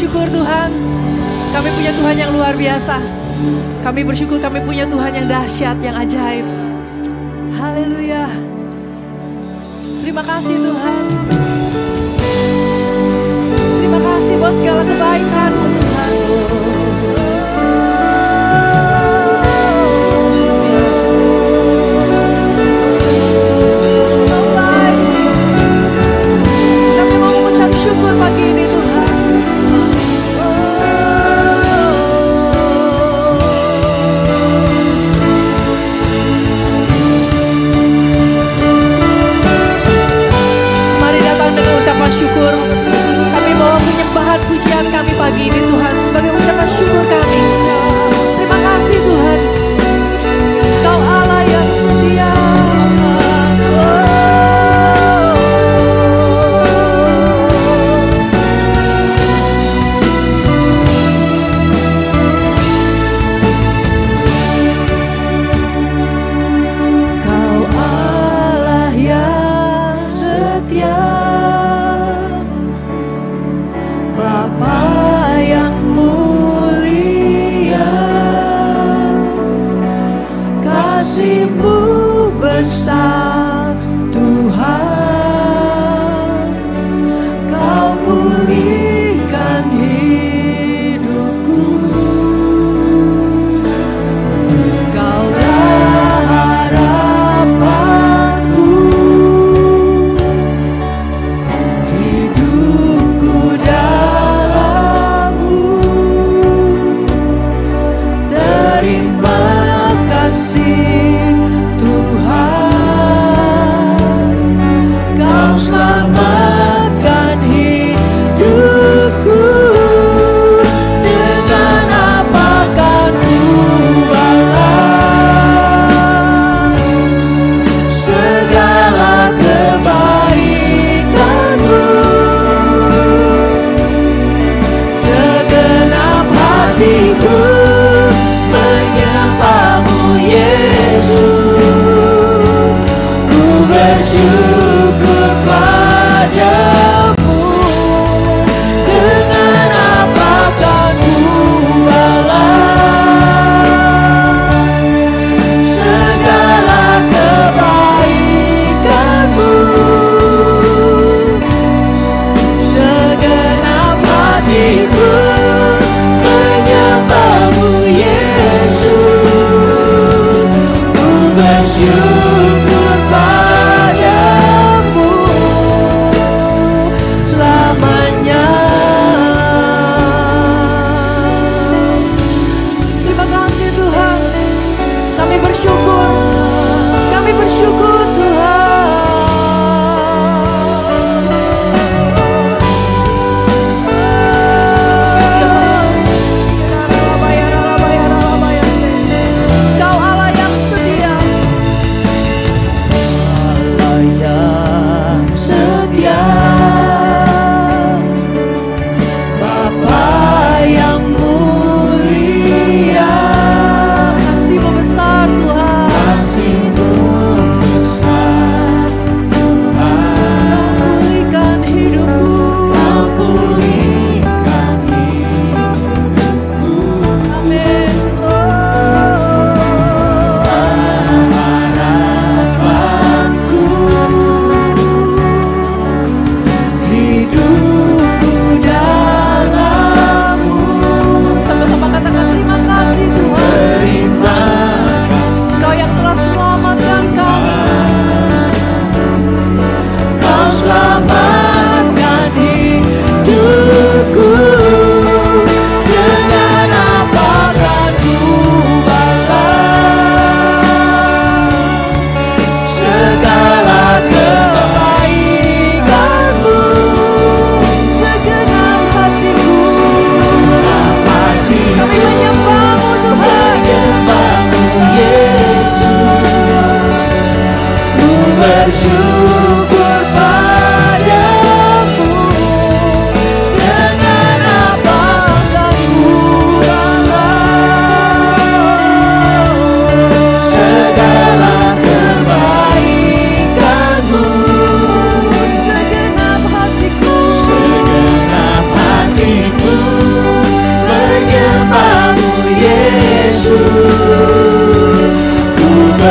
bersyukur Tuhan. Kami punya Tuhan yang luar biasa. Kami bersyukur kami punya Tuhan yang dahsyat, yang ajaib. Haleluya. Terima kasih Tuhan. Terima kasih buat segala kebaikan-Mu Tuhan. Kami mau mengucap syukur pagi ini Tuhan. Mari datang dengan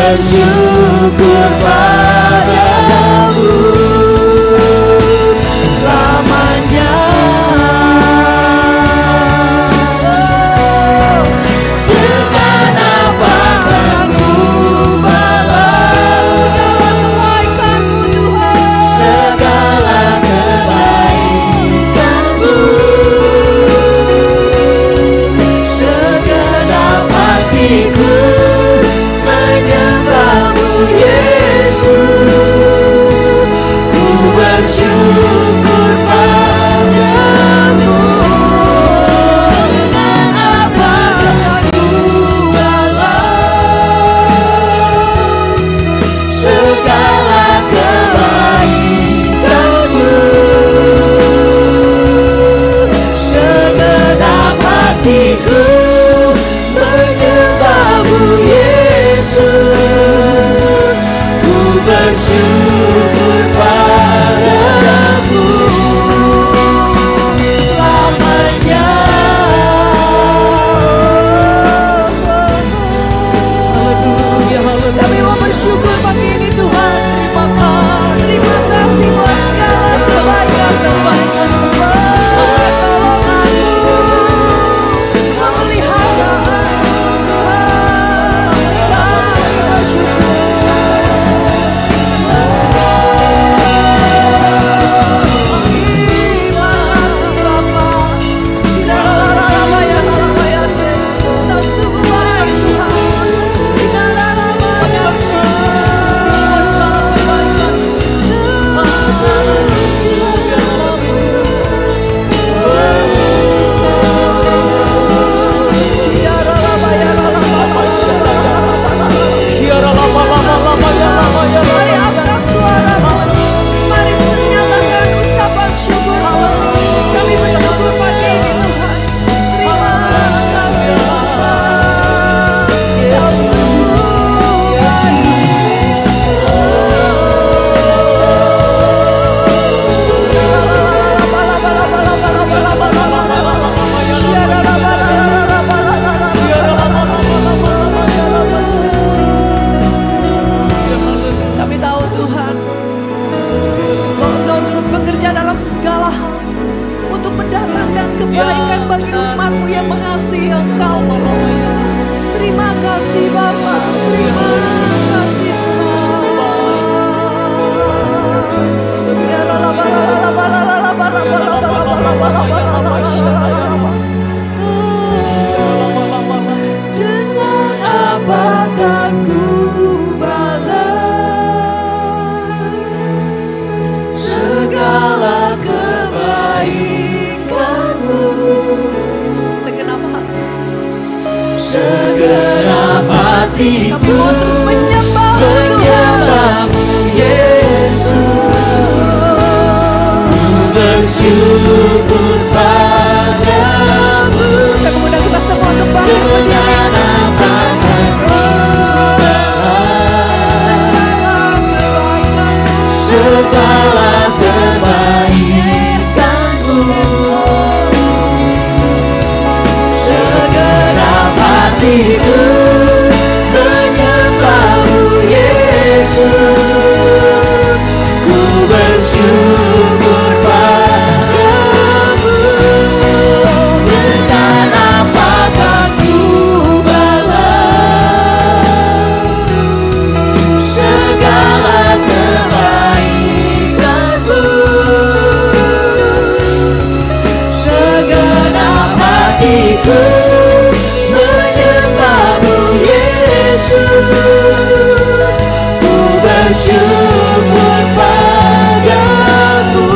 bersyukur padamu selamanya. Dengan apakah ku balas segala kebaikanmu, segenap hatiku menyembahmu Yesus, ku bersyukur padamu. Dengan apakah ku balas segala kebaikanmu, segenap hatiku menyembahmu Yesus, ku bersyukur padamu selamanya. Haleluya, haleluya. Kami mau bersyukur pagi ini Tuhan. Terima kasih buat segala kebaikan-kebaikan segenap hatiku menyembahmu Yesus, ku bersyukur padamu. Kita semua dengan apakah ku balas segala kebaikanmu, segenap hatiku menyembahmu Yesus, ku bersyukur padamu. Dengan apakah ku balas segala kebaikanmu, segenap hatiku menyembahmu Yesus, ku bersyukur padamu,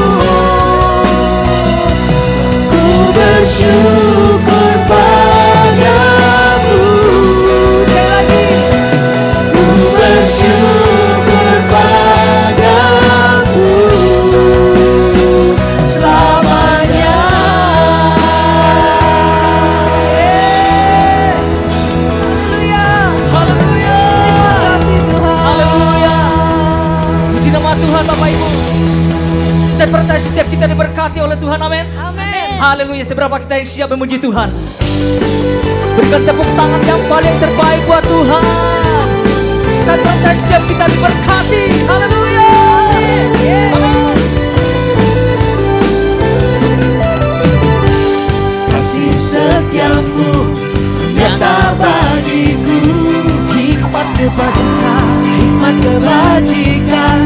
ku bersyukur padamu. Ku bersyukur padamu selamanya. Haleluya, haleluya. Puji nama Tuhan Bapak Ibu. Saya percaya setiap kita diberkati oleh Tuhan, amin. Haleluya. Seberapa kita yang siap memuji Tuhan? Berikan tepuk tangan yang paling terbaik buat Tuhan. Saya percaya setiap kita diberkati. Haleluya. Amin. Kasih setiamu nyata bagiku, Hikmat kebajikan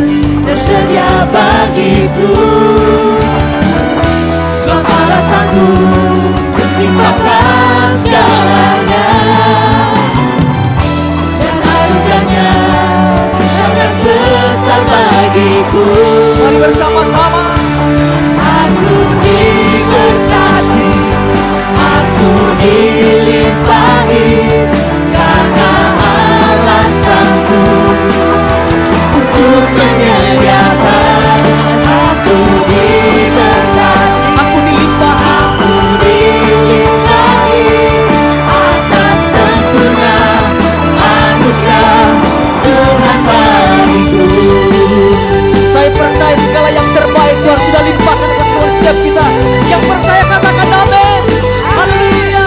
tersedia bagiku. Sebab alasanku limpahkan segalanya, dan anugerahnya sangat besar bagiku. Mari bersama-sama. Aku diberkati, aku dilimpahi, karena alasanku untuk menyediakan. Aku diberkati, Aku dilimpahi. aku dilimpahi, atas sempurna anugerah Tuhan bagiku. Saya percaya segala yang terbaik Tuhan sudah limpahkan ke seluruh setiap kita. Yang percaya katakan amin. Haleluya.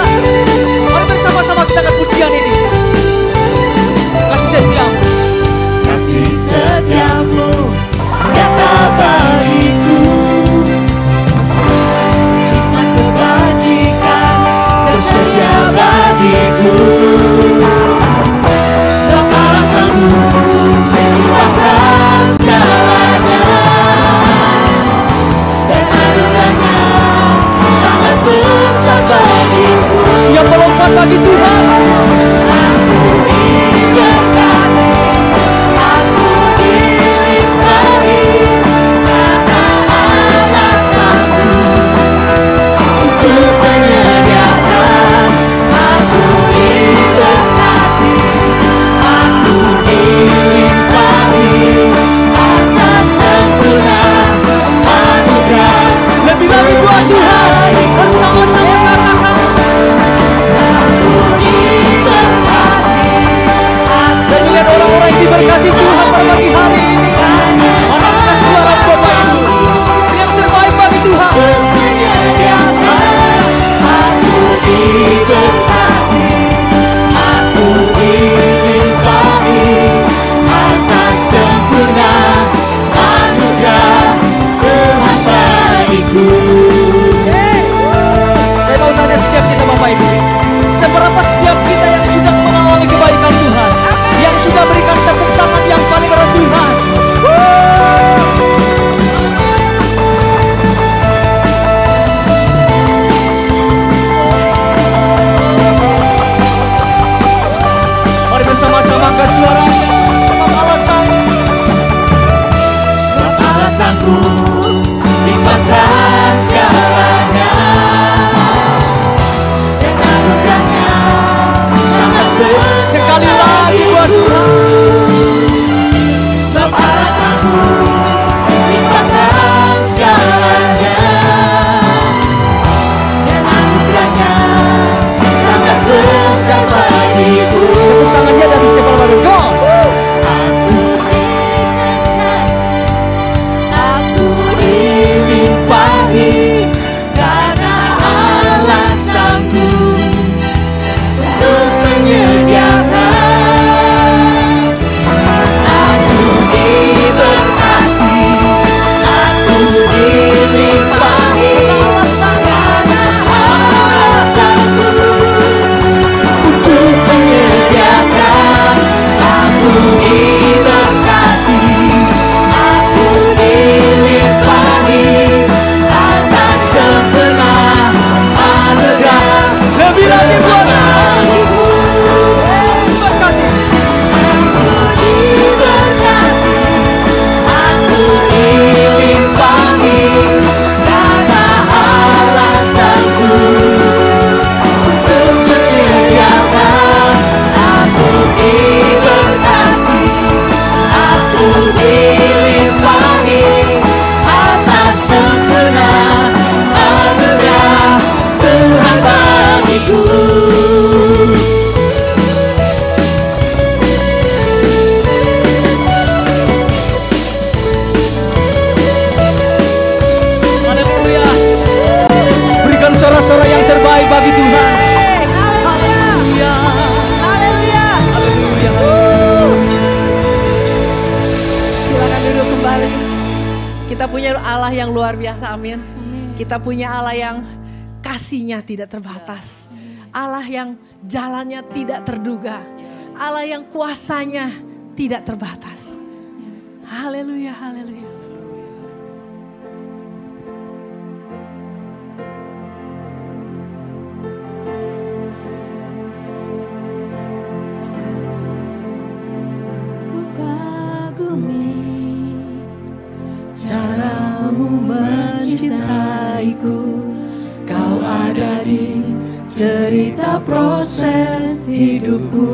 Mari bersama-sama kita akan pujian ini. Kasih setiamu. Kasih setiamu nyata bagiku, hikmat kebajikan tersedia bagiku. Sebab alasanmu melimpahkan segalanya, dan anugerahnya yang luar biasa, amin. Kita punya Allah yang kasihnya tidak terbatas. Allah yang jalannya tidak terduga. Allah yang kuasanya tidak terbatas. Haleluya, haleluya. Ku kagumi caramu mencintaiku. Kau ada di cerita proses hidupku.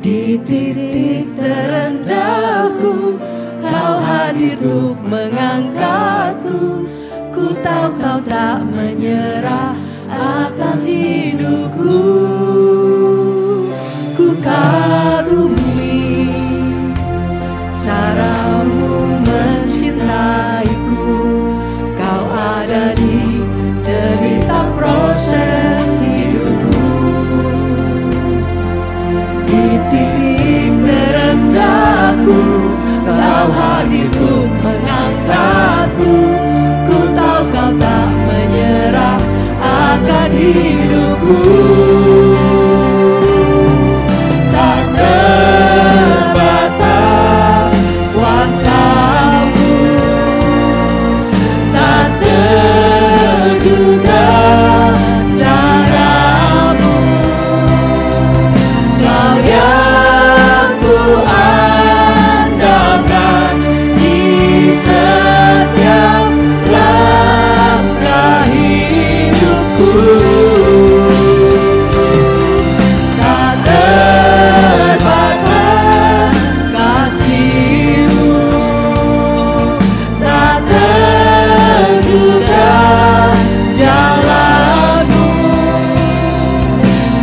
Di titik terendahku, Kau hadir untuk mengangkatku. Ku tahu Kau tak menyerah akan hidupku. Ku kagumi caramu mencintaiku. Kau ada di cerita proses hidupku. Di titik terendahku, Kau hadir untuk mengangkatku. Ku tahu Kau tak menyerah akan hidupku. Tak terbatas kuasa-Mu, tak terduga cara-Mu. Kau yang ku andalkan di setiap langkah hidupku. Tak terbatas kasih-Mu, tak terduga jalan-Mu.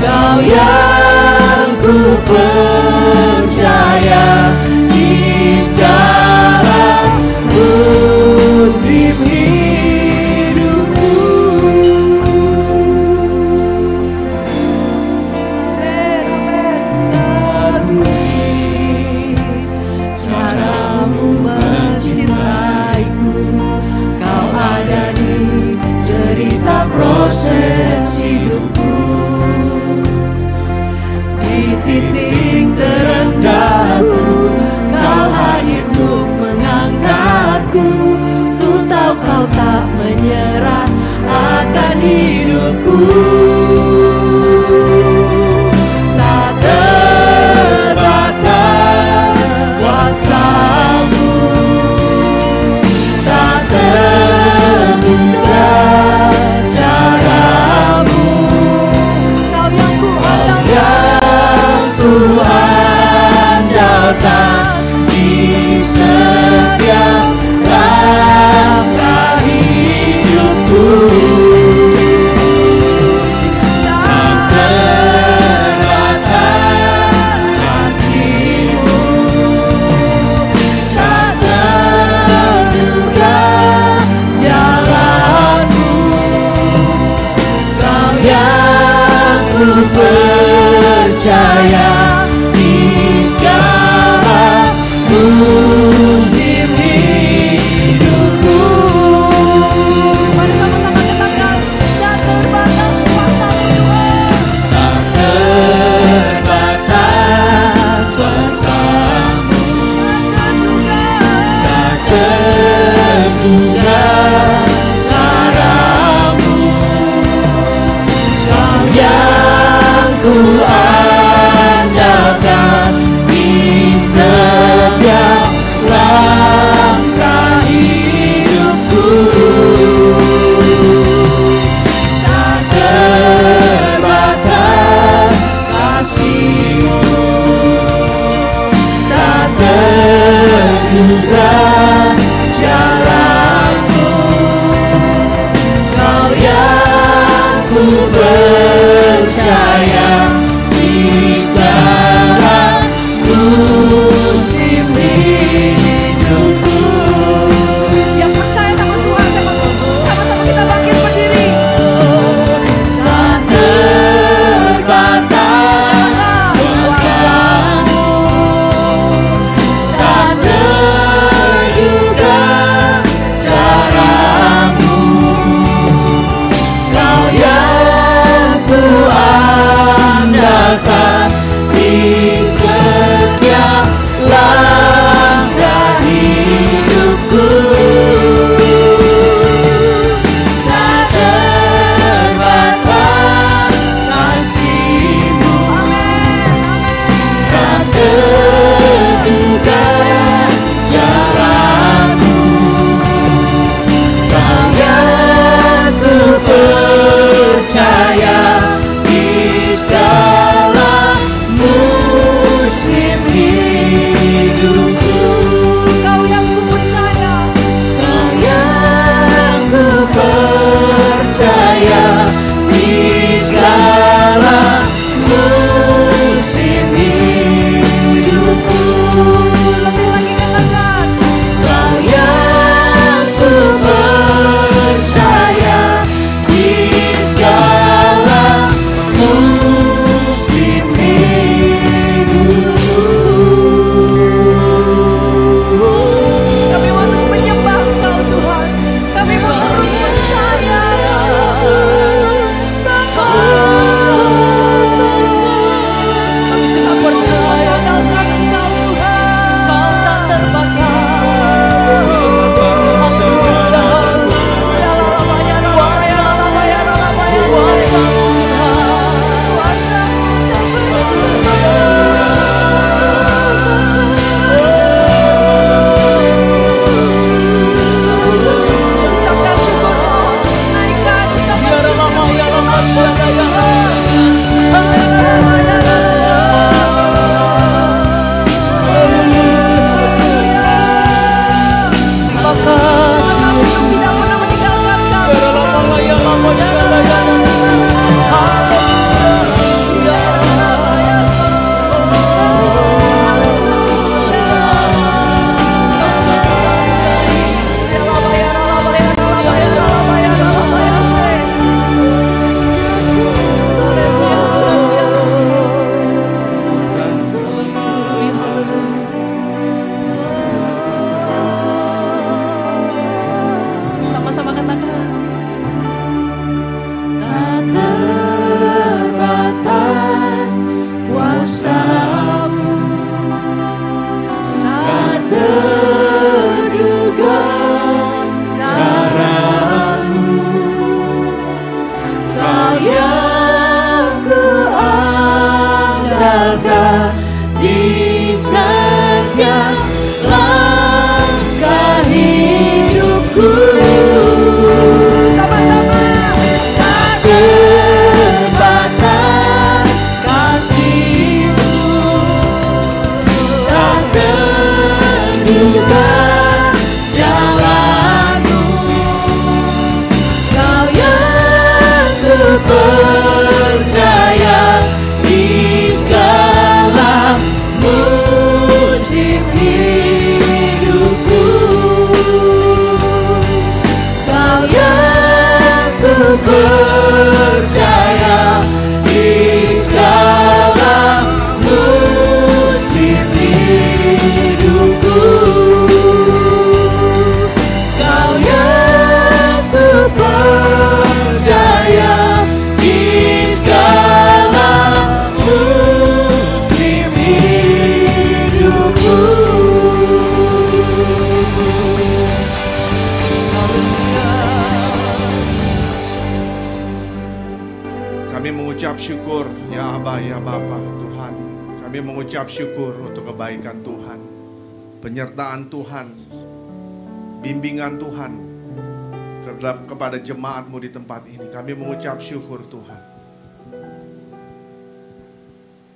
Kau yang ku percaya di segala musim hidupku. Caramu mencintaiku. Kau ada di cerita proses hidupku. Di titik terendahku, Kau hadir untuk mengangkatku. Ku tahu Kau tak menyerah akan hidupku. Tak terbatas kuasa-Mu, tak terduga cara-Mu. Kau yang ku andalkan di setiap langkah hidupku. percaya di segala musim hidupku. Kau yang ku percaya di segala musim hidupku. Kami mengucap syukur, ya Aba, ya Bapa, Tuhan. Kami mengucap syukur untuk kebaikan Tuhan, penyertaan Tuhan, bimbingan Tuhan kepada jemaat-Mu di tempat ini. Kami mengucap syukur Tuhan.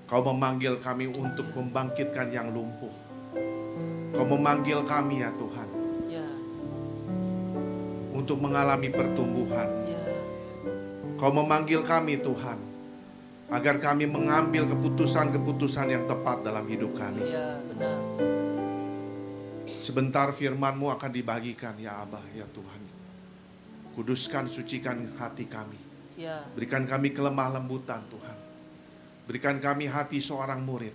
Kau memanggil kami untuk membangkitkan yang lumpuh. Kau memanggil kami ya Tuhan, untuk mengalami pertumbuhan. Kau memanggil kami Tuhan, agar kami mengambil keputusan-keputusan yang tepat dalam hidup kami. Benar. Sebentar firman-Mu akan dibagikan ya Abah, ya Tuhan. Kuduskan, sucikan hati kami. Berikan kami kelemah lembutan Tuhan. Berikan kami hati seorang murid.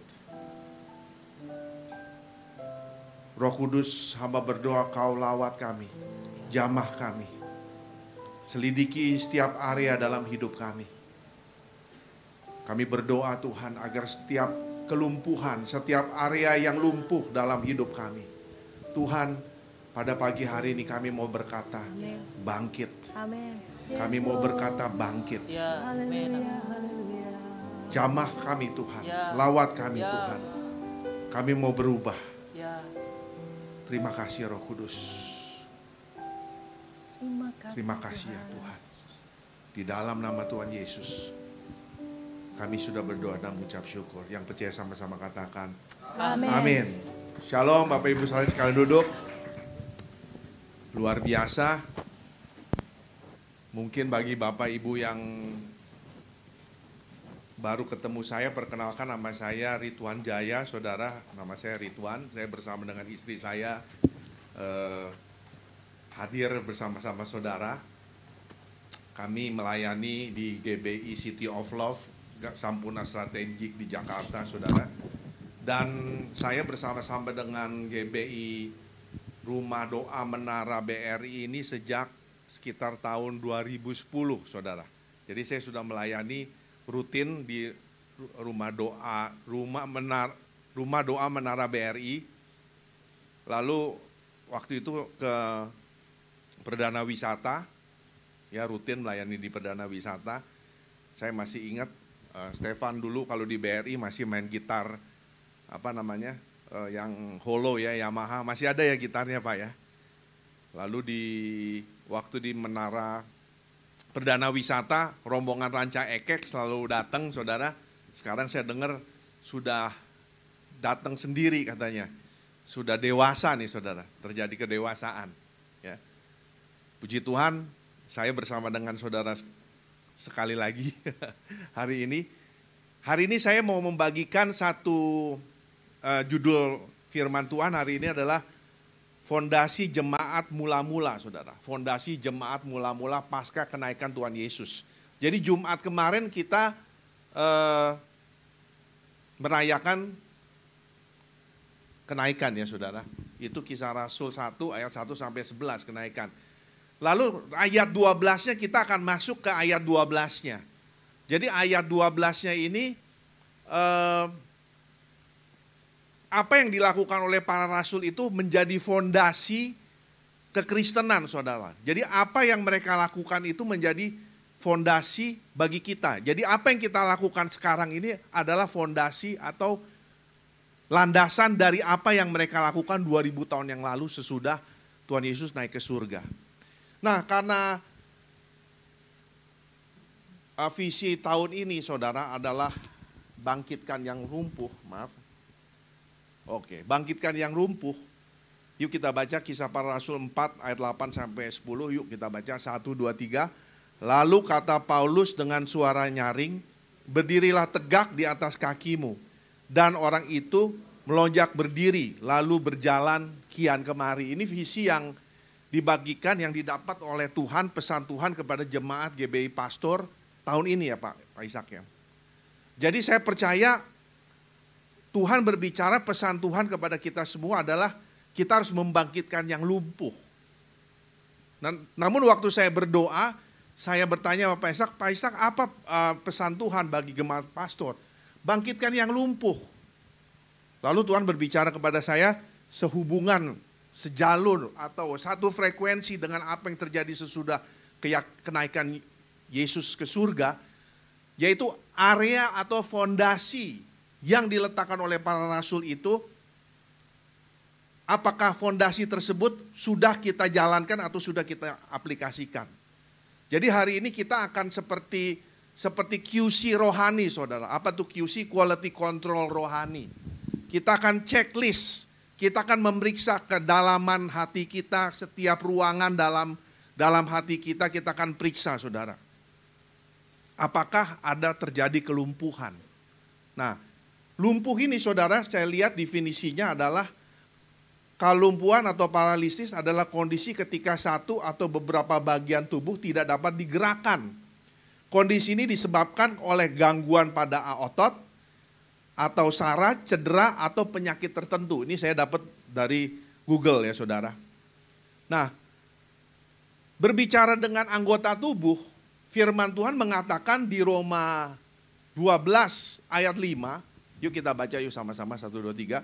Roh Kudus, hamba berdoa Kau lawat kami, jamah kami. Selidiki setiap area dalam hidup kami. Kami berdoa Tuhan agar setiap kelumpuhan, setiap area yang lumpuh dalam hidup kami, Tuhan, pada pagi hari ini kami mau berkata, bangkit. Kami mau berkata bangkit. Jamah kami Tuhan, lawat kami Tuhan. Kami mau berubah. Terima kasih Roh Kudus. Terima kasih ya Tuhan. Di dalam nama Tuhan Yesus, kami sudah berdoa dan mengucap syukur. Yang percaya sama-sama katakan amin. Shalom Bapak Ibu sekalian duduk. Luar biasa. Mungkin bagi Bapak Ibu yang baru ketemu saya, perkenalkan nama saya Ridwan Jaya, saudara. Nama saya Ridwan, saya bersama dengan istri saya hadir bersama-sama saudara. Kami melayani di GBI City of Love, Sampurna Strategik di Jakarta, saudara. Dan saya bersama-sama dengan GBI Rumah Doa Menara BRI ini sejak sekitar tahun 2010, saudara. Jadi saya sudah melayani rutin di Rumah Doa Menara BRI. Lalu waktu itu ke Perdana Wisata, ya rutin melayani di Perdana Wisata. Saya masih ingat Stefan dulu kalau di BRI masih main gitar yang holo ya, Yamaha, masih ada ya gitarnya Pak ya. Lalu waktu di Menara Perdana Wisata, rombongan Ranca Ekek selalu datang saudara. Sekarang saya dengar sudah datang sendiri katanya. Sudah dewasa nih saudara, terjadi kedewasaan ya. Puji Tuhan, saya bersama dengan saudara sekali lagi hari ini. Hari ini saya mau membagikan satu judul firman Tuhan hari ini adalah Fondasi Jemaat Mula-Mula, saudara. Fondasi Jemaat Mula-Mula pasca kenaikan Tuhan Yesus. Jadi Jumat kemarin kita merayakan kenaikan ya saudara. Itu Kisah Rasul 1 ayat 1 sampai 11 kenaikan. Lalu ayat 12-nya kita akan masuk ke ayat 12-nya. Jadi ayat 12-nya ini apa yang dilakukan oleh para rasul itu menjadi fondasi kekristenan, saudara. Jadi apa yang mereka lakukan itu menjadi fondasi bagi kita. Jadi apa yang kita lakukan sekarang ini adalah fondasi atau landasan dari apa yang mereka lakukan 2000 tahun yang lalu sesudah Tuhan Yesus naik ke surga. Nah, karena visi tahun ini, saudara, adalah bangkitkan yang lumpuh. Bangkitkan yang lumpuh. Yuk kita baca Kisah Para Rasul 4 ayat 8 sampai 10. Yuk kita baca 1, 2, 3. Lalu kata Paulus dengan suara nyaring, berdirilah tegak di atas kakimu. Dan orang itu melonjak berdiri, lalu berjalan kian kemari. Ini visi yang dibagikan yang didapat oleh Tuhan, pesan Tuhan kepada jemaat GBI Pastor tahun ini ya Pak Ishak ya. Jadi saya percaya Tuhan berbicara, pesan Tuhan kepada kita semua adalah kita harus membangkitkan yang lumpuh. Namun waktu saya berdoa, saya bertanya sama Pak Ishak apa pesan Tuhan bagi jemaat pastor? Bangkitkan yang lumpuh. Lalu Tuhan berbicara kepada saya sehubungan, sejalur atau satu frekuensi dengan apa yang terjadi sesudah kenaikan Yesus ke surga, yaitu area atau fondasi yang diletakkan oleh para rasul itu, apakah fondasi tersebut sudah kita jalankan atau sudah kita aplikasikan. Jadi hari ini kita akan seperti QC rohani saudara. Apa tuh QC? Quality Control rohani. Kita akan checklist, kita akan memeriksa kedalaman hati kita, setiap ruangan dalam hati kita akan periksa saudara. Apakah ada terjadi kelumpuhan? Nah, lumpuh ini saudara, saya lihat definisinya adalah kelumpuhan atau paralisis adalah kondisi ketika satu atau beberapa bagian tubuh tidak dapat digerakkan. Kondisi ini disebabkan oleh gangguan pada otot atau saraf, cedera atau penyakit tertentu. Ini saya dapat dari Google ya saudara. Nah, berbicara dengan anggota tubuh, firman Tuhan mengatakan di Roma 12 ayat 5, yuk kita baca yuk sama-sama 1, 2, 3.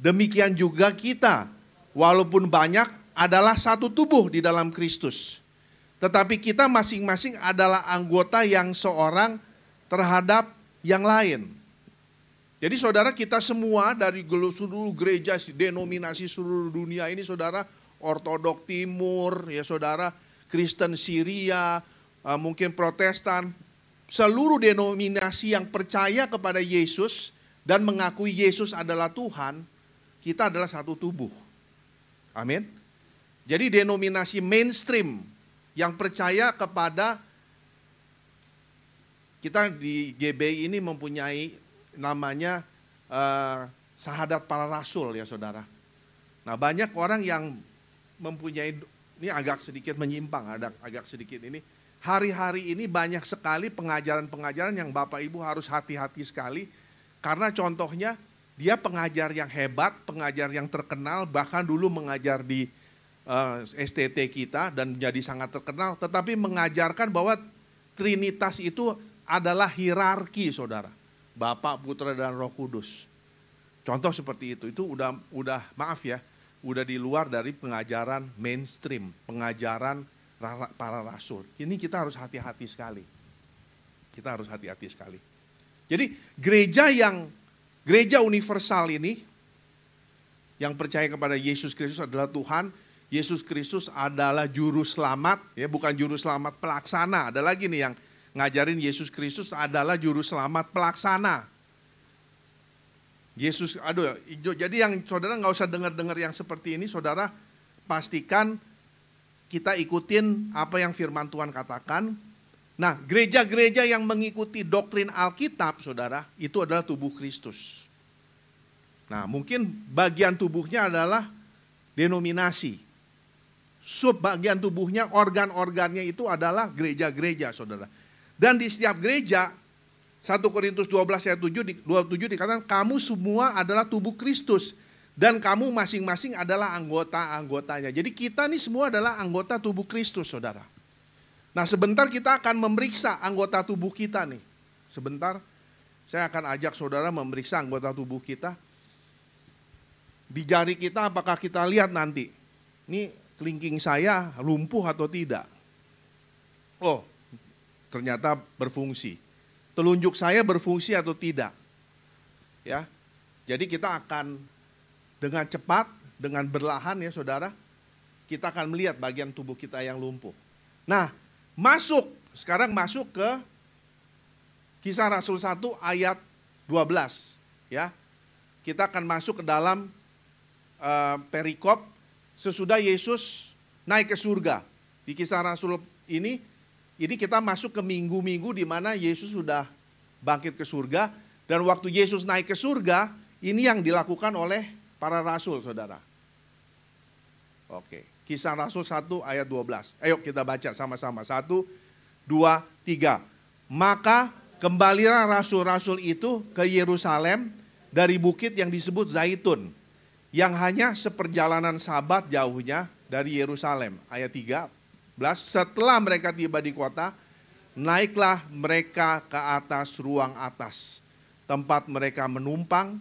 Demikian juga kita, walaupun banyak, adalah satu tubuh di dalam Kristus. Tetapi kita masing-masing adalah anggota yang seorang terhadap yang lain. Jadi saudara, kita semua dari seluruh gereja, denominasi seluruh dunia ini saudara, Ortodok Timur, ya saudara, Kristen Syria, mungkin Protestan, seluruh denominasi yang percaya kepada Yesus dan mengakui Yesus adalah Tuhan, kita adalah satu tubuh. Amin. Jadi denominasi mainstream yang percaya kepada, kita di GBI ini mempunyai namanya Sahadat Para Rasul ya saudara. Nah banyak orang yang mempunyai, ini agak sedikit menyimpang, agak sedikit ini. Hari-hari ini banyak sekali pengajaran-pengajaran yang Bapak Ibu harus hati-hati sekali. Karena contohnya dia pengajar yang hebat, pengajar yang terkenal, bahkan dulu mengajar di STT kita dan menjadi sangat terkenal. Tetapi mengajarkan bahwa Trinitas itu adalah hierarki saudara. Bapa, Putra, dan Roh Kudus. Contoh seperti itu udah maaf ya, udah di luar dari pengajaran mainstream, pengajaran para rasul. Ini kita harus hati-hati sekali. Kita harus hati-hati sekali. Jadi gereja universal ini yang percaya kepada Yesus Kristus adalah Tuhan, Yesus Kristus adalah juru selamat, ya bukan juru selamat pelaksana. Ada lagi nih yang ngajarin Yesus Kristus adalah juru selamat pelaksana. Yesus, jadi yang saudara nggak usah dengar-dengar yang seperti ini, saudara pastikan kita ikutin apa yang firman Tuhan katakan. Nah, gereja-gereja yang mengikuti doktrin Alkitab, saudara, itu adalah tubuh Kristus. Nah, mungkin bagian tubuhnya adalah denominasi. Subbagian tubuhnya, organ-organnya itu adalah gereja-gereja, saudara. Dan di setiap gereja, 1 Korintus 12 ayat 27 dikatakan, kamu semua adalah tubuh Kristus. Dan kamu masing-masing adalah anggota-anggotanya. Jadi kita nih semua adalah anggota tubuh Kristus, saudara. Nah sebentar kita akan memeriksa anggota tubuh kita nih. Sebentar saya akan ajak saudara memeriksa anggota tubuh kita. Di jari kita apakah kita lihat nanti, ini kelingking saya lumpuh atau tidak. Oh ternyata berfungsi. Telunjuk saya berfungsi atau tidak. Ya, jadi kita akan dengan cepat, dengan berlahan ya saudara, kita akan melihat bagian tubuh kita yang lumpuh. Nah, sekarang masuk ke Kisah Rasul 1 ayat 12. Ya, kita akan masuk ke dalam perikop sesudah Yesus naik ke surga. Di Kisah Rasul ini kita masuk ke minggu-minggu di mana Yesus sudah bangkit ke surga. Dan waktu Yesus naik ke surga, ini yang dilakukan oleh para rasul, saudara. Oke, Kisah Rasul 1 ayat 12. Ayo kita baca sama-sama. 1, 2, 3. Maka kembalilah rasul-rasul itu ke Yerusalem dari bukit yang disebut Zaitun, yang hanya seperjalanan Sabat jauhnya dari Yerusalem. Ayat 13, setelah mereka tiba di kota, naiklah mereka ke atas ruang atas, tempat mereka menumpang.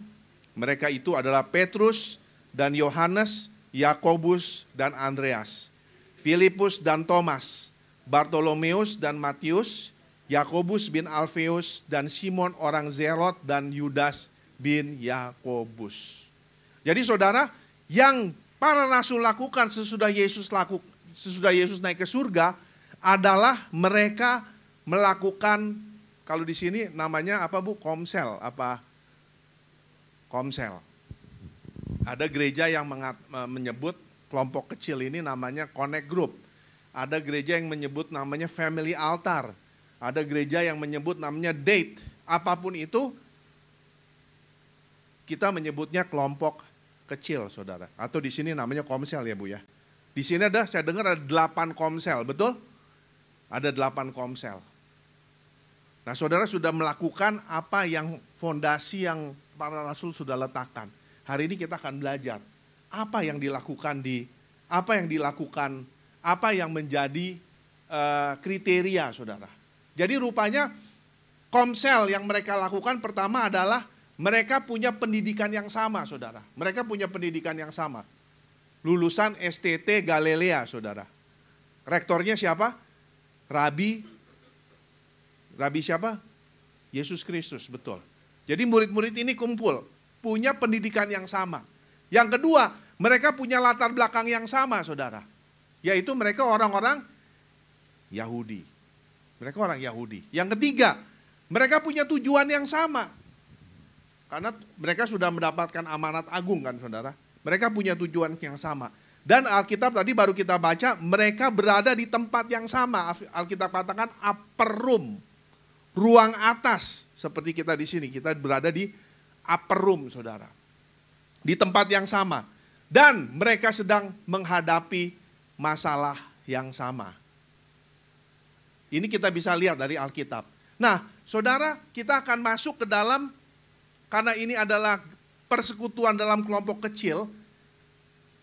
Mereka itu adalah Petrus dan Yohanes, Yakobus dan Andreas, Filipus dan Thomas, Bartolomeus dan Matius, Yakobus bin Alfeus dan Simon orang Zelot dan Yudas bin Yakobus. Jadi saudara, yang para rasul lakukan sesudah Yesus naik ke surga adalah mereka melakukan, kalau di sini namanya apa Bu? Komsel, apa? Komsel. Ada gereja yang menyebut kelompok kecil ini namanya connect group. Ada gereja yang menyebut namanya family altar. Ada gereja yang menyebut namanya date. Apapun itu, kita menyebutnya kelompok kecil, saudara. Atau di sini namanya komsel ya Bu ya. Di sini saya dengar ada 8 komsel, betul? Ada 8 komsel. Nah saudara sudah melakukan apa yang fondasi yang para rasul sudah letakkan. Hari ini kita akan belajar apa yang dilakukan apa yang menjadi kriteria saudara. Jadi rupanya komsel yang mereka lakukan pertama adalah mereka punya pendidikan yang sama saudara. Mereka punya pendidikan yang sama. Lulusan STT Galilea saudara. Rektornya siapa? Rabi siapa? Yesus Kristus, betul. Jadi murid-murid ini kumpul, punya pendidikan yang sama. Yang kedua, mereka punya latar belakang yang sama saudara. Yaitu mereka orang-orang Yahudi. Mereka orang Yahudi. Yang ketiga, mereka punya tujuan yang sama. Karena mereka sudah mendapatkan amanat agung kan saudara. Mereka punya tujuan yang sama. Dan Alkitab tadi baru kita baca, mereka berada di tempat yang sama. Alkitab katakan upper room, ruang atas. Seperti kita di sini, kita berada di upper room saudara. Di tempat yang sama. Dan mereka sedang menghadapi masalah yang sama. Ini kita bisa lihat dari Alkitab. Nah saudara, kita akan masuk ke dalam, karena ini adalah persekutuan dalam kelompok kecil.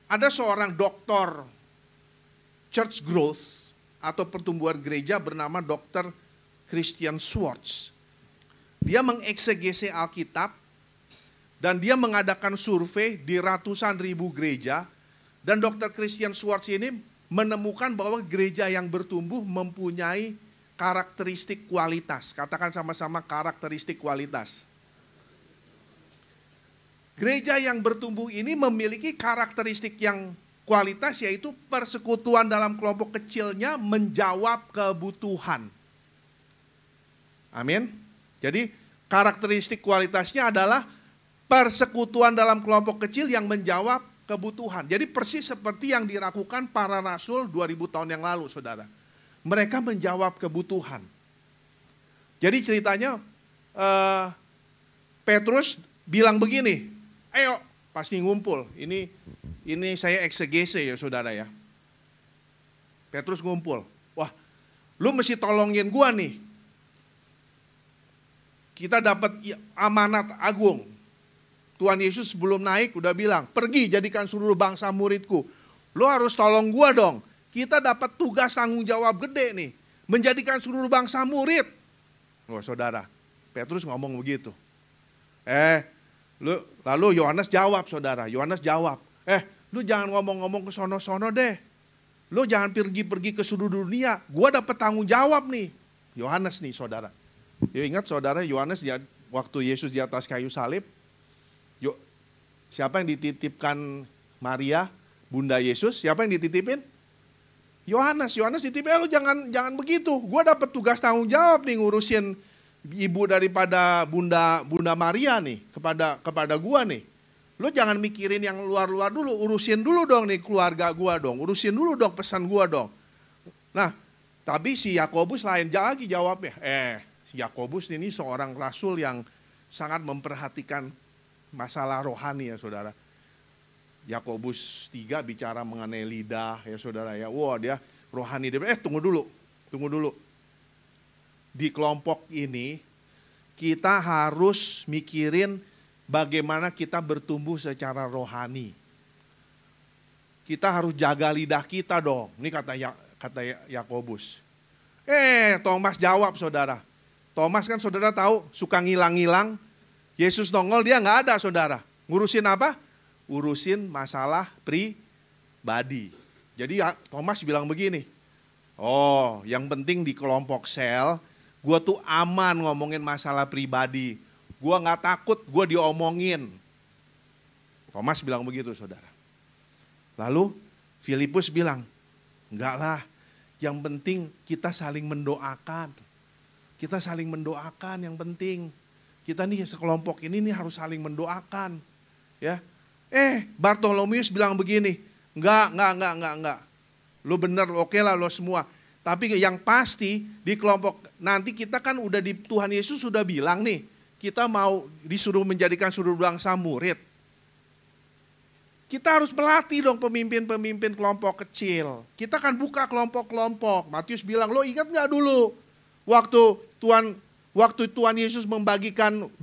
Ada seorang doktor church growth atau pertumbuhan gereja bernama Dr. Christian Schwartz. Dia mengeksegese Alkitab dan dia mengadakan survei di ratusan ribu gereja. Dan Dr. Christian Schwartz ini menemukan bahwa gereja yang bertumbuh mempunyai karakteristik kualitas. Katakan sama-sama karakteristik kualitas. Gereja yang bertumbuh ini memiliki karakteristik yang kualitas, yaitu persekutuan dalam kelompok kecilnya menjawab kebutuhan. Amin. Jadi karakteristik kualitasnya adalah persekutuan dalam kelompok kecil yang menjawab kebutuhan. Jadi persis seperti yang dilakukan para rasul 2000 tahun yang lalu saudara. Mereka menjawab kebutuhan. Jadi ceritanya Petrus bilang begini, ayo pasti ngumpul. Ini saya eksegese ya saudara ya. Petrus ngumpul. Wah, lu mesti tolongin gua nih. Kita dapat amanat agung. Tuhan Yesus sebelum naik udah bilang, pergi jadikan seluruh bangsa muridku. Lu harus tolong gua dong. Kita dapat tugas tanggung jawab gede nih. Menjadikan seluruh bangsa murid. Wah saudara, Petrus ngomong begitu. Lalu Yohanes jawab saudara, Yohanes jawab, lu jangan ngomong-ngomong ke sono-sono deh. Lu jangan pergi-pergi ke seluruh dunia, gua dapat tanggung jawab nih. Yohanes nih saudara. Yuk ingat saudara, Yohanes waktu Yesus di atas kayu salib, siapa yang dititipkan Maria, bunda Yesus, siapa yang dititipin? Yohanes dititipin, lu jangan begitu. Gua dapat tugas tanggung jawab nih ngurusin ibu daripada bunda Maria nih kepada gua nih. Lu jangan mikirin yang luar-luar dulu, urusin dulu dong nih keluarga gua dong, urusin dulu dong pesan gua dong. Nah, tapi si Yakobus lain lagi jawabnya. Si Yakobus ini seorang rasul yang sangat memperhatikan masalah rohani ya saudara. Yakobus 3 bicara mengenai lidah ya saudara ya. Wah dia rohani. Dia tunggu dulu. Di kelompok ini kita harus mikirin bagaimana kita bertumbuh secara rohani. Kita harus jaga lidah kita dong. Ini kata Yakobus. Thomas jawab saudara. Thomas kan saudara tahu suka ngilang-ngilang. Yesus nongol dia nggak ada saudara. Ngurusin apa? Urusin masalah pribadi. Jadi Thomas bilang begini. Oh yang penting di kelompok sel. Gue tuh aman ngomongin masalah pribadi. Gue gak takut, gue diomongin. Thomas bilang begitu saudara. Lalu Filipus bilang, enggak lah, yang penting kita saling mendoakan. Kita saling mendoakan yang penting. Kita nih sekelompok ini nih harus saling mendoakan. Ya. Bartolomeus bilang begini, enggak. Lu bener, oke lah lo semua. Tapi yang pasti di kelompok, nanti kita kan udah di Tuhan Yesus sudah bilang nih, kita mau disuruh menjadikan seluruh bangsa murid. Kita harus melatih dong pemimpin-pemimpin kelompok kecil. Kita kan buka kelompok-kelompok. Matius bilang, lo ingat gak dulu waktu Tuhan Yesus membagikan 5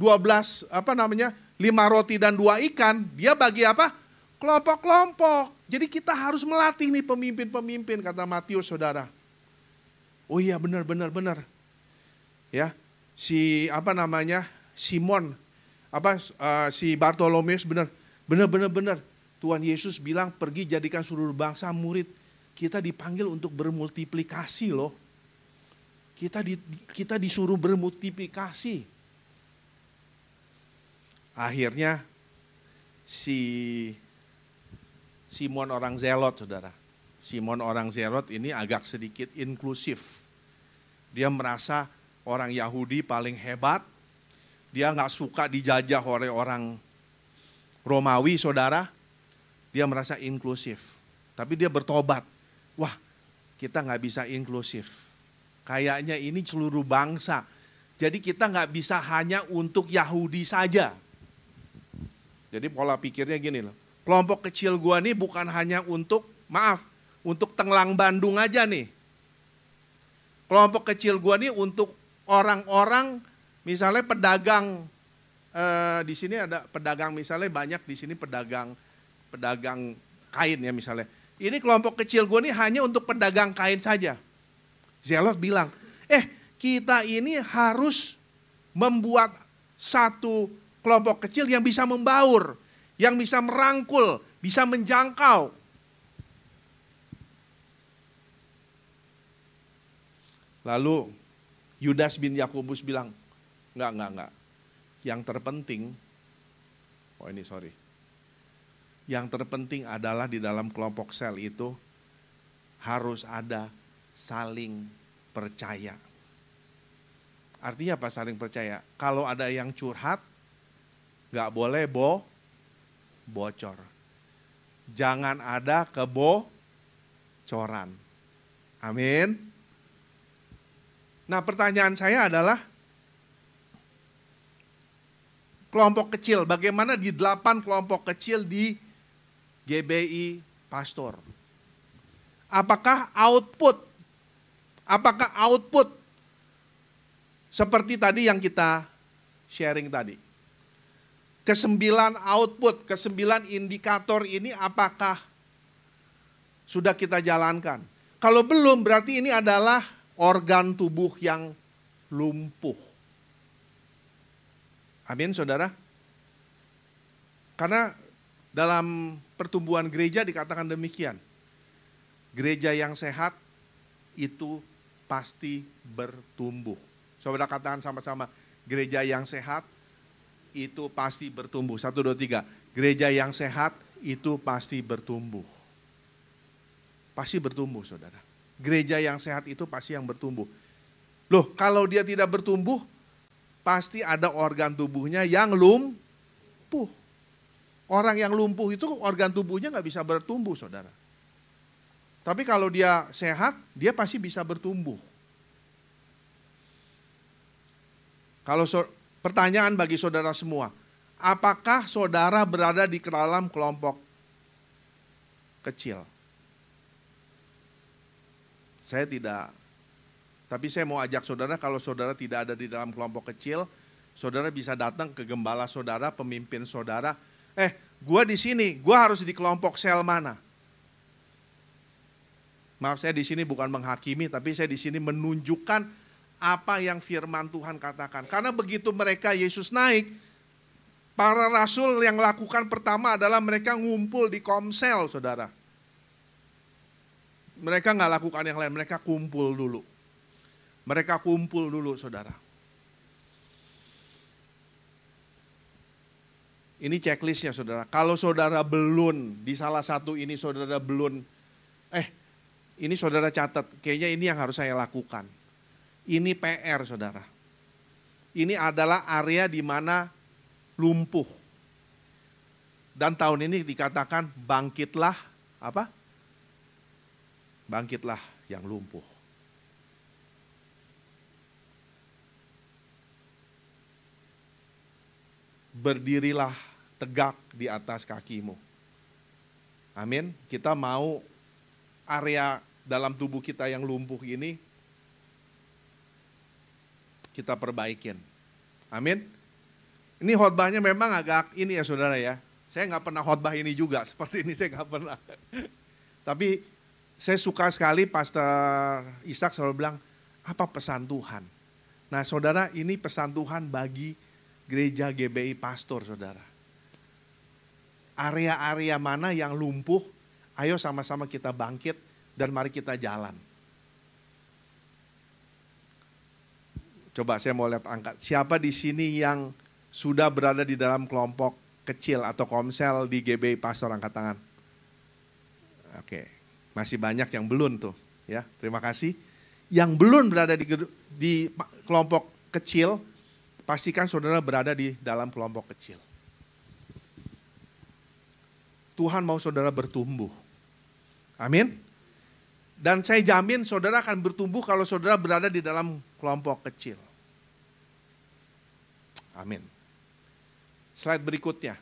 roti dan 2 ikan, dia bagi apa? Kelompok-kelompok. Jadi kita harus melatih nih pemimpin-pemimpin, kata Matius saudara. Oh iya benar. Ya, Simon, si Bartolomeus benar. Tuhan Yesus bilang pergi jadikan seluruh bangsa murid. Kita dipanggil untuk bermultiplikasi loh. Kita disuruh bermultiplikasi. Akhirnya si Simon orang Zelot saudara. Simon orang Zelot ini agak sedikit inklusif. Dia merasa orang Yahudi paling hebat. Dia gak suka dijajah oleh orang Romawi saudara. Dia merasa inklusif. Tapi dia bertobat. Wah kita gak bisa inklusif. Kayaknya ini seluruh bangsa. Jadi kita gak bisa hanya untuk Yahudi saja. Jadi pola pikirnya gini loh. Kelompok kecil gua nih bukan hanya untuk Tenglang Bandung aja nih. Kelompok kecil gua nih untuk orang-orang misalnya pedagang. Di sini ada pedagang misalnya banyak di sini pedagang kain ya misalnya. Ini kelompok kecil gue nih hanya untuk pedagang kain saja. Zelot bilang, kita ini harus membuat satu kelompok kecil yang bisa membaur, yang bisa merangkul, bisa menjangkau. Lalu Yudas bin Yakobus bilang, enggak. Yang terpenting, yang terpenting adalah di dalam kelompok sel itu harus ada saling percaya. Artinya apa saling percaya? Kalau ada yang curhat, gak boleh bocor. Jangan ada kebocoran. Amin. Nah pertanyaan saya adalah, kelompok kecil, bagaimana di 8 kelompok kecil di GBI Pastor? Apakah output seperti tadi yang kita sharing tadi? Ke-9 output, ke-9 indikator ini apakah sudah kita jalankan? Kalau belum berarti ini adalah organ tubuh yang lumpuh. Amin saudara. Karena dalam pertumbuhan gereja dikatakan demikian. Gereja yang sehat itu pasti bertumbuh. Saudara katakan sama-sama, gereja yang sehat itu pasti bertumbuh. 1, 2, 3. Gereja yang sehat itu pasti bertumbuh. Pasti bertumbuh saudara. Gereja yang sehat itu pasti yang bertumbuh. Loh kalau dia tidak bertumbuh, pasti ada organ tubuhnya yang lumpuh. Orang yang lumpuh itu organ tubuhnya gak bisa bertumbuh saudara. Tapi kalau dia sehat, dia pasti bisa bertumbuh. Kalau pertanyaan bagi saudara semua, apakah saudara berada di dalam kelompok kecil. Tapi saya mau ajak saudara, kalau saudara tidak ada di dalam kelompok kecil, saudara bisa datang ke gembala saudara, pemimpin saudara. Gua di sini, gua harus di kelompok sel mana? Maaf, saya di sini bukan menghakimi, tapi saya di sini menunjukkan apa yang firman Tuhan katakan. Karena begitu mereka Yesus naik, para rasul yang lakukan pertama adalah mereka ngumpul di komsel, saudara. Mereka nggak lakukan yang lain, mereka kumpul dulu. Mereka kumpul dulu, saudara. Ini checklistnya, saudara. Kalau saudara belum di salah satu ini, saudara belum, ini saudara catat, kayaknya ini yang harus saya lakukan. Ini PR, saudara. Ini adalah area di mana lumpuh. Dan tahun ini dikatakan bangkitlah, apa? Bangkitlah yang lumpuh. Berdirilah tegak di atas kakimu. Amin. Kita mau area dalam tubuh kita yang lumpuh ini kita perbaikin. Amin. Ini khotbahnya memang agak ini ya saudara ya. Saya nggak pernah khotbah ini juga, seperti ini saya nggak pernah. Tapi saya suka sekali Pastor Ishak selalu bilang, apa pesan Tuhan? Nah saudara, ini pesan Tuhan bagi gereja GBI Pastor, saudara. Area-area mana yang lumpuh, ayo sama-sama kita bangkit dan mari kita jalan. Coba saya mau lihat angkat. Siapa di sini yang sudah berada di dalam kelompok kecil atau komsel di GBI Pastor, angkat tangan. Oke. Masih banyak yang belum tuh, ya. Terima kasih. Yang belum berada di kelompok kecil, pastikan saudara berada di dalam kelompok kecil. Tuhan mau saudara bertumbuh. Amin. Dan saya jamin saudara akan bertumbuh kalau saudara berada di dalam kelompok kecil. Amin. Slide berikutnya.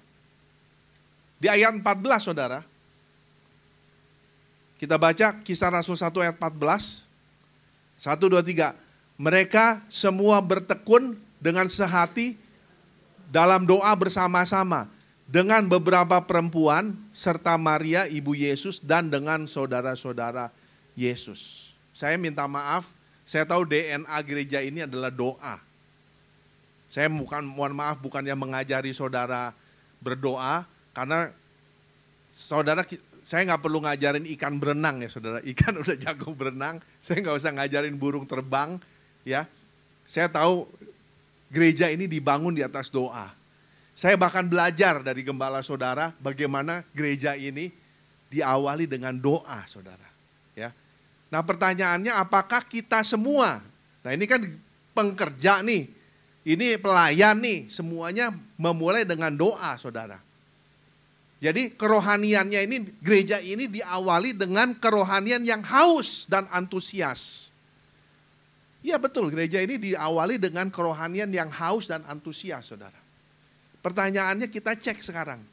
Di ayat 14 saudara. Kita baca Kisah Rasul 1 ayat 14. 1, 2, 3. Mereka semua bertekun dengan sehati dalam doa bersama-sama. Dengan beberapa perempuan serta Maria ibu Yesus dan dengan saudara-saudara Yesus. Saya minta maaf, saya tahu DNA gereja ini adalah doa. Saya mohon maaf bukannya mengajari saudara berdoa. Karena saudara, saya nggak perlu ngajarin ikan berenang ya saudara, ikan udah jago berenang, saya nggak usah ngajarin burung terbang ya. Saya tahu gereja ini dibangun di atas doa. Saya bahkan belajar dari gembala saudara bagaimana gereja ini diawali dengan doa saudara. Ya. Nah pertanyaannya apakah kita semua, nah ini kan pengkerja nih, ini pelayan nih, semuanya memulai dengan doa saudara. Jadi kerohaniannya ini, gereja ini diawali dengan kerohanian yang haus dan antusias. Iya betul, gereja ini diawali dengan kerohanian yang haus dan antusias, saudara. Pertanyaannya kita cek sekarang.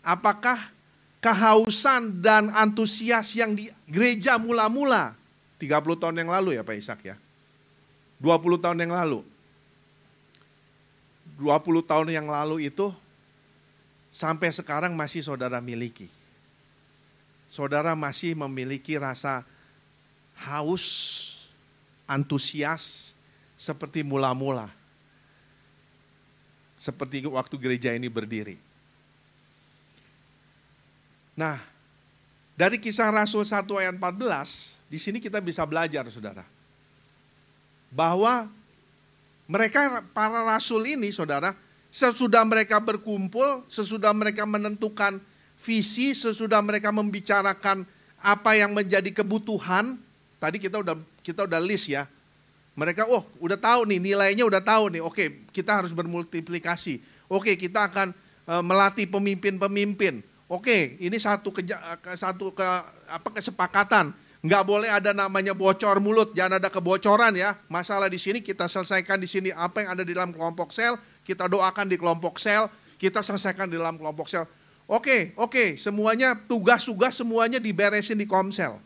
Apakah kehausan dan antusias yang di gereja mula-mula, 30 tahun yang lalu ya Pak Ishak ya, 20 tahun yang lalu. 20 tahun yang lalu itu, sampai sekarang masih saudara miliki. Saudara masih memiliki rasa haus, antusias seperti mula-mula. Seperti waktu gereja ini berdiri. Nah, dari Kisah Rasul 1 ayat 14, di sini kita bisa belajar saudara. Bahwa mereka para rasul ini saudara, sesudah mereka berkumpul, sesudah mereka menentukan visi, sesudah mereka membicarakan apa yang menjadi kebutuhan, tadi kita udah list ya. Mereka udah tahu nih, nilainya udah tahu nih. Oke, kita harus bermultiplikasi. Oke, kita akan melatih pemimpin-pemimpin. Oke, ini satu kesepakatan. Nggak boleh ada namanya bocor mulut, jangan ada kebocoran ya. Masalah di sini kita selesaikan di sini, apa yang ada di dalam kelompok sel, kita doakan di kelompok sel, kita selesaikan di dalam kelompok sel. Oke, semuanya tugas-tugas semuanya diberesin di komsel.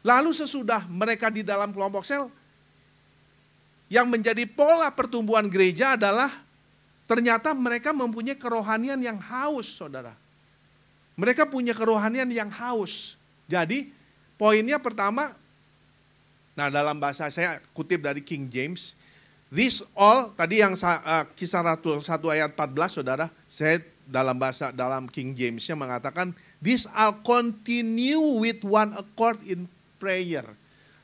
Lalu sesudah mereka di dalam kelompok sel, yang menjadi pola pertumbuhan gereja adalah ternyata mereka mempunyai kerohanian yang haus, saudara. Mereka punya kerohanian yang haus. Jadi poinnya pertama, nah dalam bahasa saya kutip dari King James, this all, tadi yang Kisah 1 ayat 14 saudara, saya dalam King James-nya mengatakan, this all continue with one accord in prayer.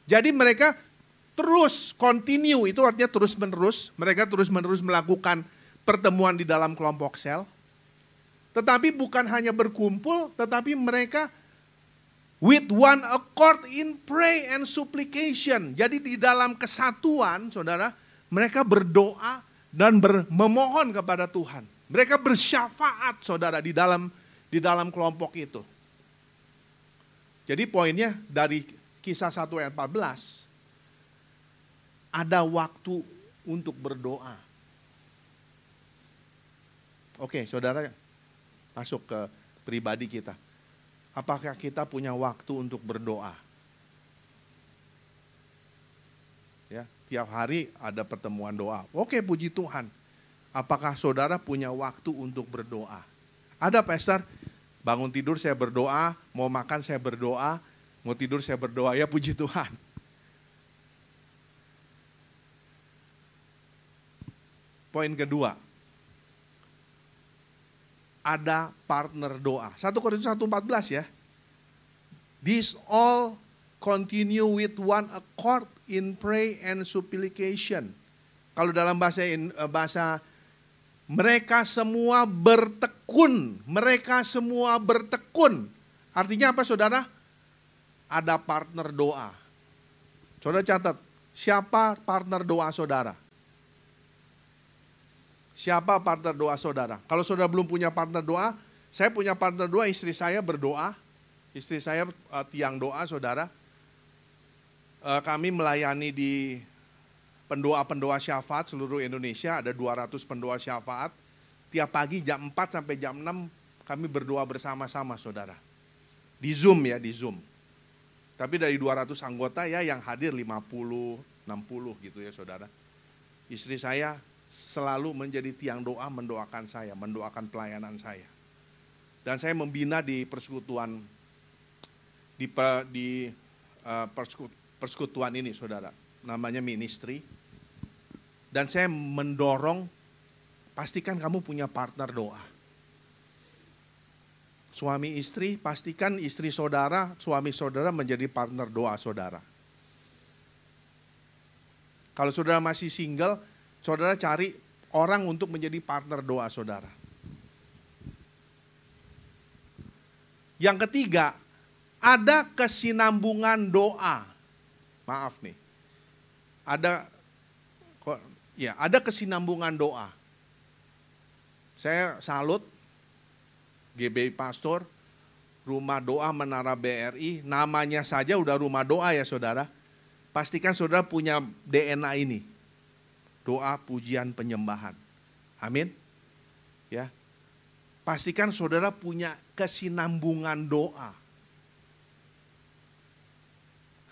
Jadi mereka terus continue, itu artinya terus menerus, mereka terus menerus melakukan pertemuan di dalam kelompok sel. Tetapi bukan hanya berkumpul, tetapi mereka with one accord in pray and supplication. Jadi di dalam kesatuan, saudara, mereka berdoa dan memohon kepada Tuhan. Mereka bersyafaat, saudara, di dalam kelompok itu. Jadi poinnya dari Kisah 1 ayat 14, ada waktu untuk berdoa. Oke, saudara, masuk ke pribadi kita. Apakah kita punya waktu untuk berdoa? Ya, tiap hari ada pertemuan doa. Oke, puji Tuhan. Apakah saudara punya waktu untuk berdoa? Ada, pastor, bangun tidur saya berdoa, mau makan saya berdoa, mau tidur saya berdoa, ya puji Tuhan. Poin kedua, ada partner doa. 1 Korintus 1:14 ya. This all continue with one accord in pray and supplication. Kalau dalam bahasa mereka semua bertekun. Mereka semua bertekun. Artinya apa, saudara? Ada partner doa. Saudara catat, siapa partner doa saudara? Siapa partner doa saudara? Kalau saudara belum punya partner doa, saya punya partner doa, istri saya berdoa. Istri saya tiang doa, saudara. Kami melayani di pendoa-pendoa syafaat seluruh Indonesia, ada 200 pendoa syafaat. Tiap pagi jam 4 sampai jam 6 kami berdoa bersama-sama, saudara. Di Zoom ya, di Zoom. Tapi dari 200 anggota ya yang hadir 50, 60 gitu ya, saudara. Istri saya selalu menjadi tiang doa, mendoakan saya, mendoakan pelayanan saya. Dan saya membina di persekutuan, persekutuan ini, saudara. Namanya ministry. Dan saya mendorong, pastikan kamu punya partner doa. Suami istri, pastikan istri saudara, suami saudara menjadi partner doa saudara. Kalau saudara masih single, saudara cari orang untuk menjadi partner doa saudara. Yang ketiga, ada kesinambungan doa. Maaf nih. Ada kesinambungan doa. Saya salut GBI Pastor, Rumah Doa Menara BRI, namanya saja udah rumah doa ya saudara. Pastikan saudara punya DNA ini. Doa, pujian, penyembahan. Amin. Ya. Pastikan saudara punya kesinambungan doa.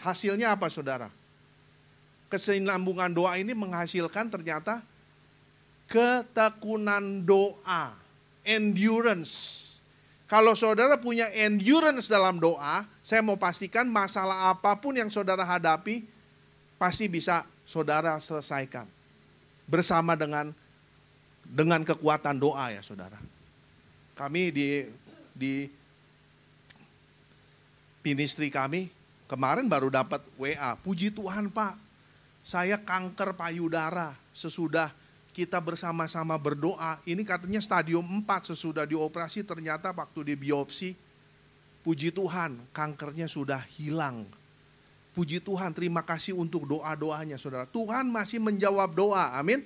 Hasilnya apa, saudara? Kesinambungan doa ini menghasilkan ternyata ketekunan doa, endurance. Kalau saudara punya endurance dalam doa, saya mau pastikan masalah apapun yang saudara hadapi, pasti bisa saudara selesaikan. Bersama dengan kekuatan doa ya saudara. Kami di ministry kami, kemarin baru dapat WA, puji Tuhan Pak, saya kanker payudara sesudah kita bersama-sama berdoa. Ini katanya stadium 4 sesudah dioperasi, ternyata waktu di biopsi, puji Tuhan kankernya sudah hilang. Puji Tuhan, terima kasih untuk doa-doanya saudara. Tuhan masih menjawab doa, amin.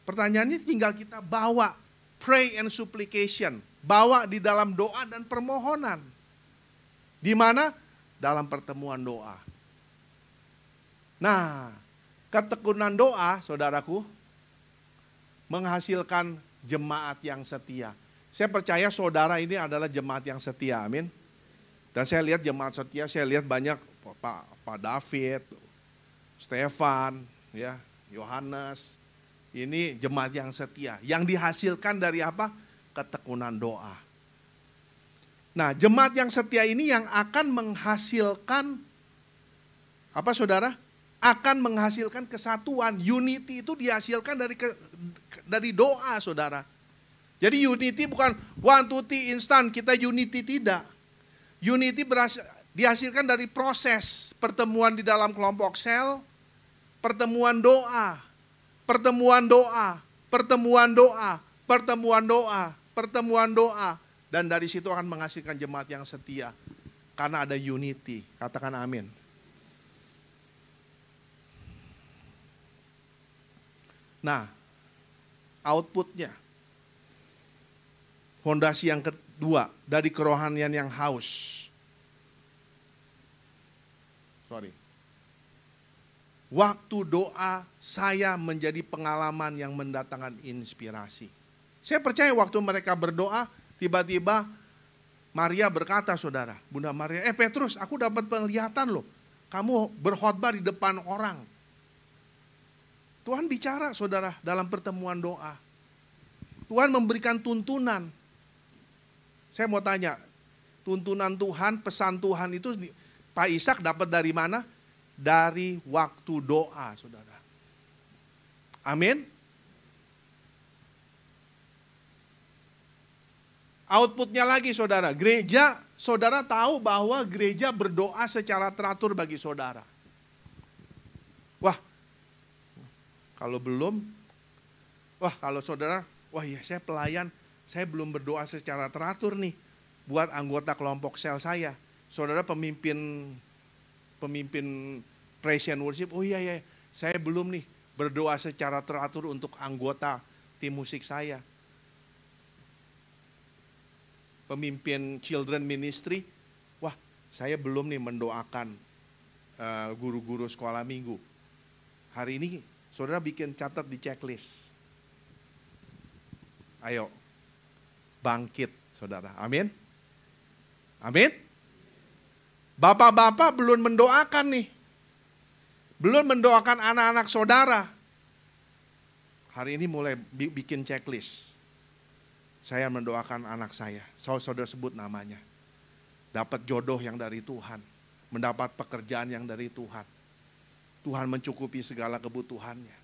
Pertanyaannya tinggal kita bawa, pray and supplication. Bawa di dalam doa dan permohonan. Di mana? Dalam pertemuan doa. Nah, ketekunan doa, saudaraku, menghasilkan jemaat yang setia. Saya percaya saudara ini adalah jemaat yang setia, amin. Dan saya lihat jemaat setia, saya lihat banyak Pak David, Stefan, ya, Yohanes. Ini jemaat yang setia, yang dihasilkan dari apa? Ketekunan doa. Nah, jemaat yang setia ini yang akan menghasilkan apa saudara? Akan menghasilkan kesatuan. Unity itu dihasilkan dari doa saudara. Jadi unity bukan 1, 2, 3 instan kita unity, tidak. Unity dihasilkan dari proses pertemuan di dalam kelompok sel, pertemuan doa, pertemuan doa, pertemuan doa, pertemuan doa, pertemuan doa. Dan dari situ akan menghasilkan jemaat yang setia. Karena ada unity. Katakan amin. Nah, outputnya. Fondasi yang kedua dari kerohanian yang haus. Waktu doa saya menjadi pengalaman yang mendatangkan inspirasi. Saya percaya waktu mereka berdoa, tiba-tiba Maria berkata saudara, Bunda Maria, Petrus aku dapat penglihatan loh. Kamu berkhotbah di depan orang. Tuhan bicara saudara dalam pertemuan doa. Tuhan memberikan tuntunan. Saya mau tanya, tuntunan Tuhan, pesan Tuhan itu Pak Ishak dapat dari mana? Dari waktu doa, saudara. Amin. Outputnya lagi, saudara. Gereja, saudara tahu bahwa gereja berdoa secara teratur bagi saudara. Wah, kalau belum, kalau saudara, saya pelayan, saya belum berdoa secara teratur nih buat anggota kelompok sel saya. Saudara pemimpin praise and worship, saya belum nih berdoa secara teratur untuk anggota tim musik saya. Pemimpin children ministry, saya belum nih mendoakan guru-guru sekolah minggu. Hari ini saudara bikin catat di checklist. Ayo, bangkit saudara, amin. Amin. Bapak-bapak belum mendoakan nih. Belum mendoakan anak-anak saudara. Hari ini mulai bikin checklist. Saya mendoakan anak saya. Saudara sebut namanya. Dapat jodoh yang dari Tuhan. Mendapat pekerjaan yang dari Tuhan. Tuhan mencukupi segala kebutuhannya.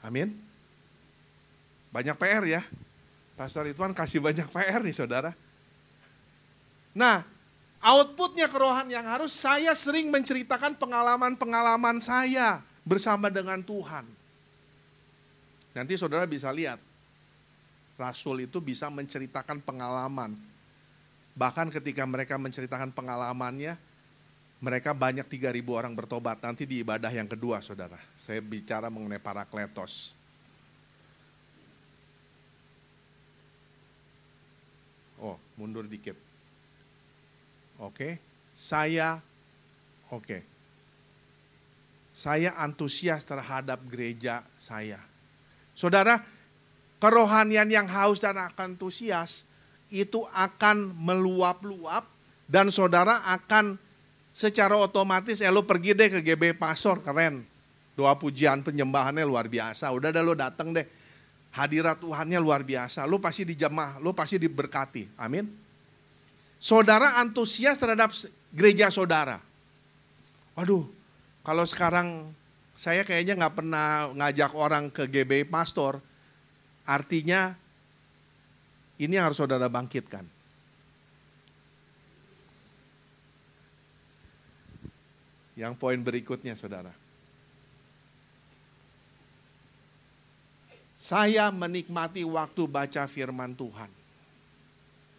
Amin. Banyak PR ya. Pastor Ridwan kasih banyak PR nih saudara. Nah, outputnya kerohanian yang harus saya sering menceritakan pengalaman-pengalaman saya bersama dengan Tuhan. Nanti saudara bisa lihat, Rasul itu bisa menceritakan pengalaman. Bahkan ketika mereka menceritakan pengalamannya, mereka banyak 3.000 orang bertobat. Nanti di ibadah yang kedua saudara, saya bicara mengenai Parakletos. Mundur dikit. Saya antusias terhadap gereja saya. Saudara, kerohanian yang haus dan antusias itu akan meluap-luap dan saudara akan secara otomatis lo pergi deh ke GB Pastor, keren. Doa pujian penyembahannya luar biasa. Udah lo datang deh. Hadirat Tuhannya luar biasa. Lo pasti dijamah, lo pasti diberkati. Amin. Saudara antusias terhadap gereja saudara. Waduh, kalau sekarang saya kayaknya nggak pernah ngajak orang ke GB Pastor. Artinya ini yang harus saudara bangkitkan. Yang poin berikutnya saudara. Saya menikmati waktu baca firman Tuhan.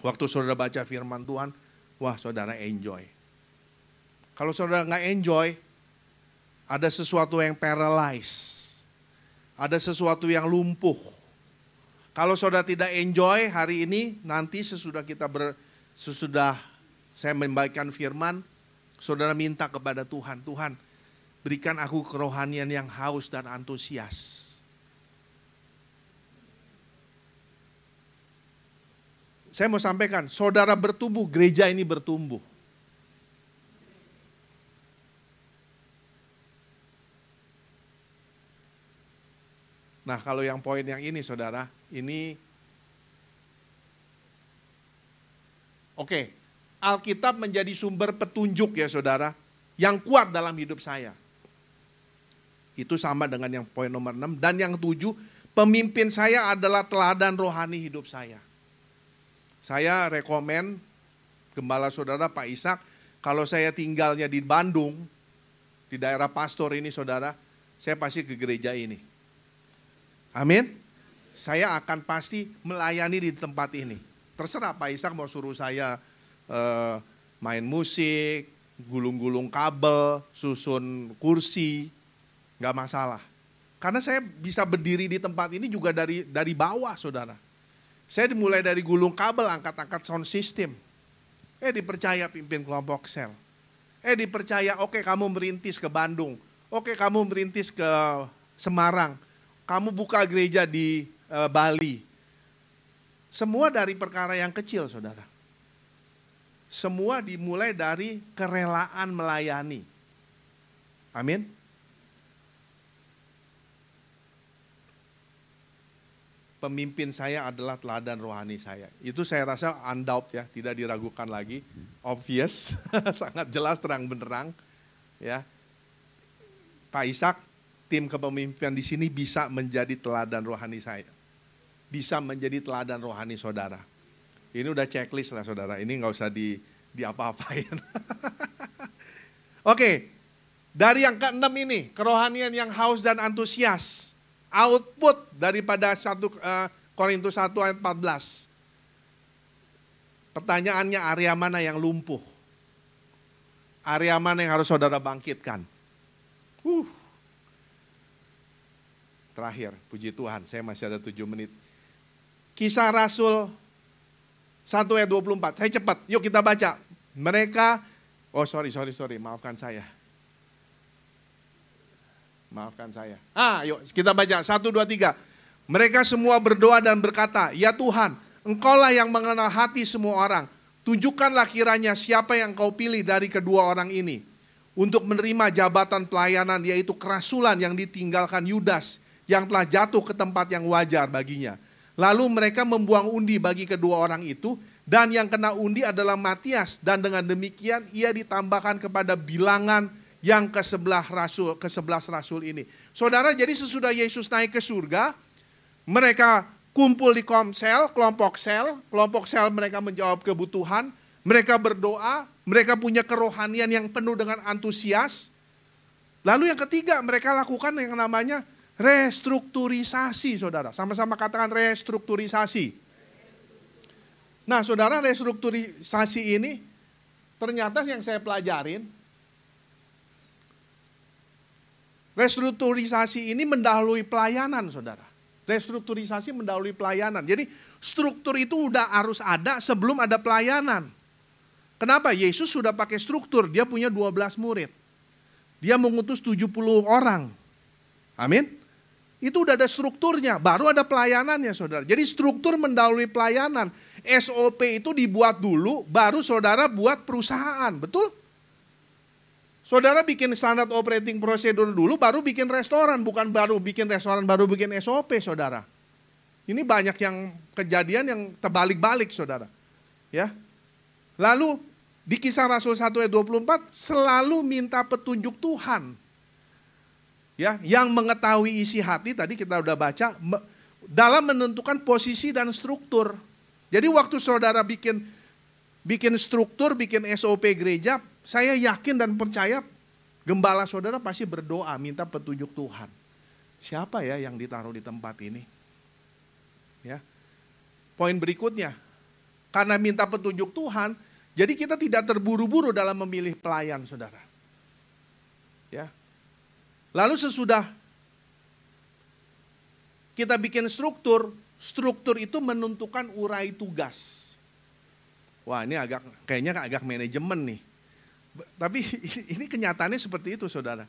Waktu saudara baca firman Tuhan, saudara enjoy. Kalau saudara nggak enjoy, ada sesuatu yang paralyzed. Ada sesuatu yang lumpuh. Kalau saudara tidak enjoy hari ini, nanti sesudah saya membagikan firman, saudara minta kepada Tuhan, Tuhan berikan aku kerohanian yang haus dan antusias. Saya mau sampaikan, saudara bertumbuh, gereja ini bertumbuh. Nah, kalau yang poin yang ini saudara, ini oke, Alkitab menjadi sumber petunjuk ya saudara, yang kuat dalam hidup saya. Itu sama dengan yang poin nomor 6. Dan yang 7, pemimpin saya adalah teladan rohani hidup saya. Saya rekomen gembala saudara Pak Ishak, kalau saya tinggalnya di Bandung, di daerah pastor ini saudara, saya pasti ke gereja ini. Amin. Saya akan pasti melayani di tempat ini. Terserah Pak Ishak mau suruh saya main musik, gulung-gulung kabel, susun kursi, gak masalah. Karena saya bisa berdiri di tempat ini juga dari bawah saudara. Saya dimulai dari gulung kabel, angkat-angkat sound system. Dipercaya pimpin kelompok sel. Dipercaya oke, kamu merintis ke Bandung. Oke, kamu merintis ke Semarang. Kamu buka gereja di Bali. Semua dari perkara yang kecil saudara. Semua dimulai dari kerelaan melayani. Amin. Pemimpin saya adalah teladan rohani saya. Itu saya rasa undoubt ya, tidak diragukan lagi. Obvious, sangat jelas terang benderang. Ya, Pak Ishak, tim kepemimpinan di sini bisa menjadi teladan rohani saya. Bisa menjadi teladan rohani saudara. Ini udah checklist lah saudara, ini nggak usah diapa-apain. Oke, dari yang ke-6 ini, kerohanian yang haus dan antusias. Output daripada 1 Korintus 1 ayat 14. Pertanyaannya, area mana yang lumpuh? Area mana yang harus saudara bangkitkan? Terakhir, puji Tuhan, saya masih ada 7 menit. Kisah Rasul 1 ayat 24, saya cepat, yuk kita baca. Mereka, maafkan saya. Yuk kita baca, 1, 2, 3. Mereka semua berdoa dan berkata, ya Tuhan, Engkaulah yang mengenal hati semua orang. Tunjukkanlah kiranya siapa yang Kau pilih dari kedua orang ini. Untuk menerima jabatan pelayanan, yaitu kerasulan yang ditinggalkan Yudas, yang telah jatuh ke tempat yang wajar baginya. Lalu mereka membuang undi bagi kedua orang itu, dan yang kena undi adalah Matias. Dan dengan demikian ia ditambahkan kepada bilangan yang ke-11 rasul ini. Saudara, jadi sesudah Yesus naik ke surga, mereka kumpul di kelompok sel mereka menjawab kebutuhan, mereka berdoa, mereka punya kerohanian yang penuh dengan antusias. Lalu yang ketiga, mereka lakukan yang namanya restrukturisasi, saudara. Sama-sama katakan restrukturisasi. Nah, saudara, restrukturisasi ini ternyata yang saya pelajarin, restrukturisasi ini mendahului pelayanan, saudara. Restrukturisasi mendahului pelayanan. Jadi struktur itu udah harus ada sebelum ada pelayanan. Kenapa? Yesus sudah pakai struktur, dia punya 12 murid. Dia mengutus 70 orang. Amin. Itu udah ada strukturnya, baru ada pelayanannya saudara. Jadi struktur mendahului pelayanan. SOP itu dibuat dulu, baru saudara buat perusahaan, betul? Saudara bikin standar operating procedure dulu, baru bikin restoran. Bukan baru bikin restoran, baru bikin SOP, saudara. Ini banyak yang kejadian yang terbalik-balik, saudara. Ya. Lalu di Kisah Rasul 1 ayat 24, selalu minta petunjuk Tuhan. Ya, yang mengetahui isi hati, tadi kita udah baca, dalam menentukan posisi dan struktur. Jadi waktu saudara bikin struktur, bikin SOP gereja, saya yakin dan percaya gembala saudara pasti berdoa minta petunjuk Tuhan. Siapa ya yang ditaruh di tempat ini? Ya. Poin berikutnya, karena minta petunjuk Tuhan, jadi kita tidak terburu-buru dalam memilih pelayan, saudara. Ya. Lalu sesudah kita bikin struktur itu menentukan urai tugas. Wah, ini kayaknya agak manajemen nih. Tapi ini kenyataannya seperti itu, saudara.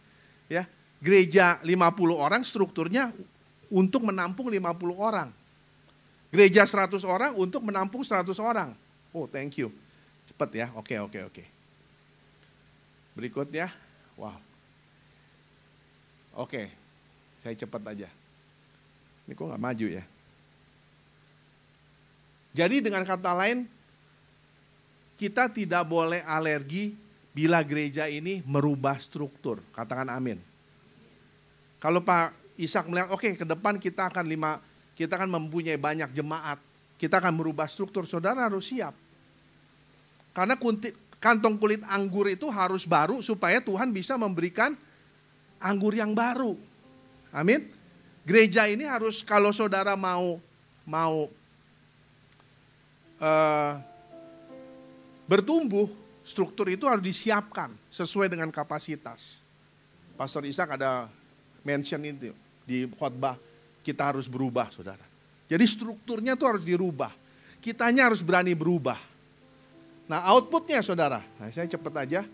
Ya, gereja 50 orang strukturnya untuk menampung 50 orang. Gereja 100 orang untuk menampung 100 orang. Oh, thank you. Cepat ya. Oke. Berikutnya. Wow. Oke. Saya cepat aja. Ini kok nggak maju ya? Jadi dengan kata lain, kita tidak boleh alergi bila gereja ini merubah struktur. Katakan amin. Kalau Pak Ishak melihat, oke, ke depan kita akan mempunyai banyak jemaat. Kita akan merubah struktur. Saudara harus siap. Karena kantong kulit anggur itu harus baru supaya Tuhan bisa memberikan anggur yang baru. Amin. Gereja ini harus, kalau saudara mau bertumbuh, struktur itu harus disiapkan sesuai dengan kapasitas. Pastor Ishak ada mention itu di khotbah, kita harus berubah, saudara. Jadi strukturnya itu harus dirubah. Kitanya harus berani berubah. Nah, outputnya, saudara. Nah, saya cepat aja.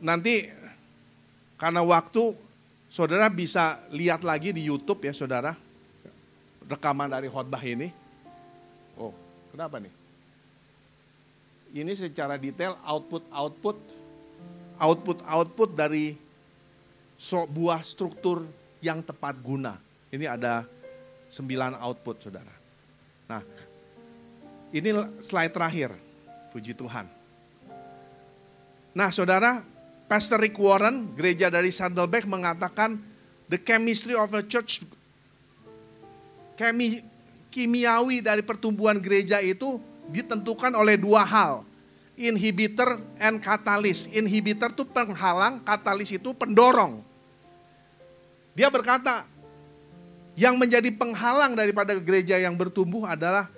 Nanti karena waktu, saudara bisa lihat lagi di YouTube ya, saudara. Rekaman dari khotbah ini. Oh, kenapa nih? Ini secara detail output dari sebuah struktur yang tepat guna. Ini ada 9 output, saudara. Nah, ini slide terakhir. Puji Tuhan. Nah, saudara, Pastor Rick Warren, gereja dari Saddleback, mengatakan the chemistry of a church, kimiawi dari pertumbuhan gereja itu ditentukan oleh 2 hal. Inhibitor and catalyst. Inhibitor itu penghalang, katalis itu pendorong. Dia berkata, yang menjadi penghalang daripada gereja yang bertumbuh adalah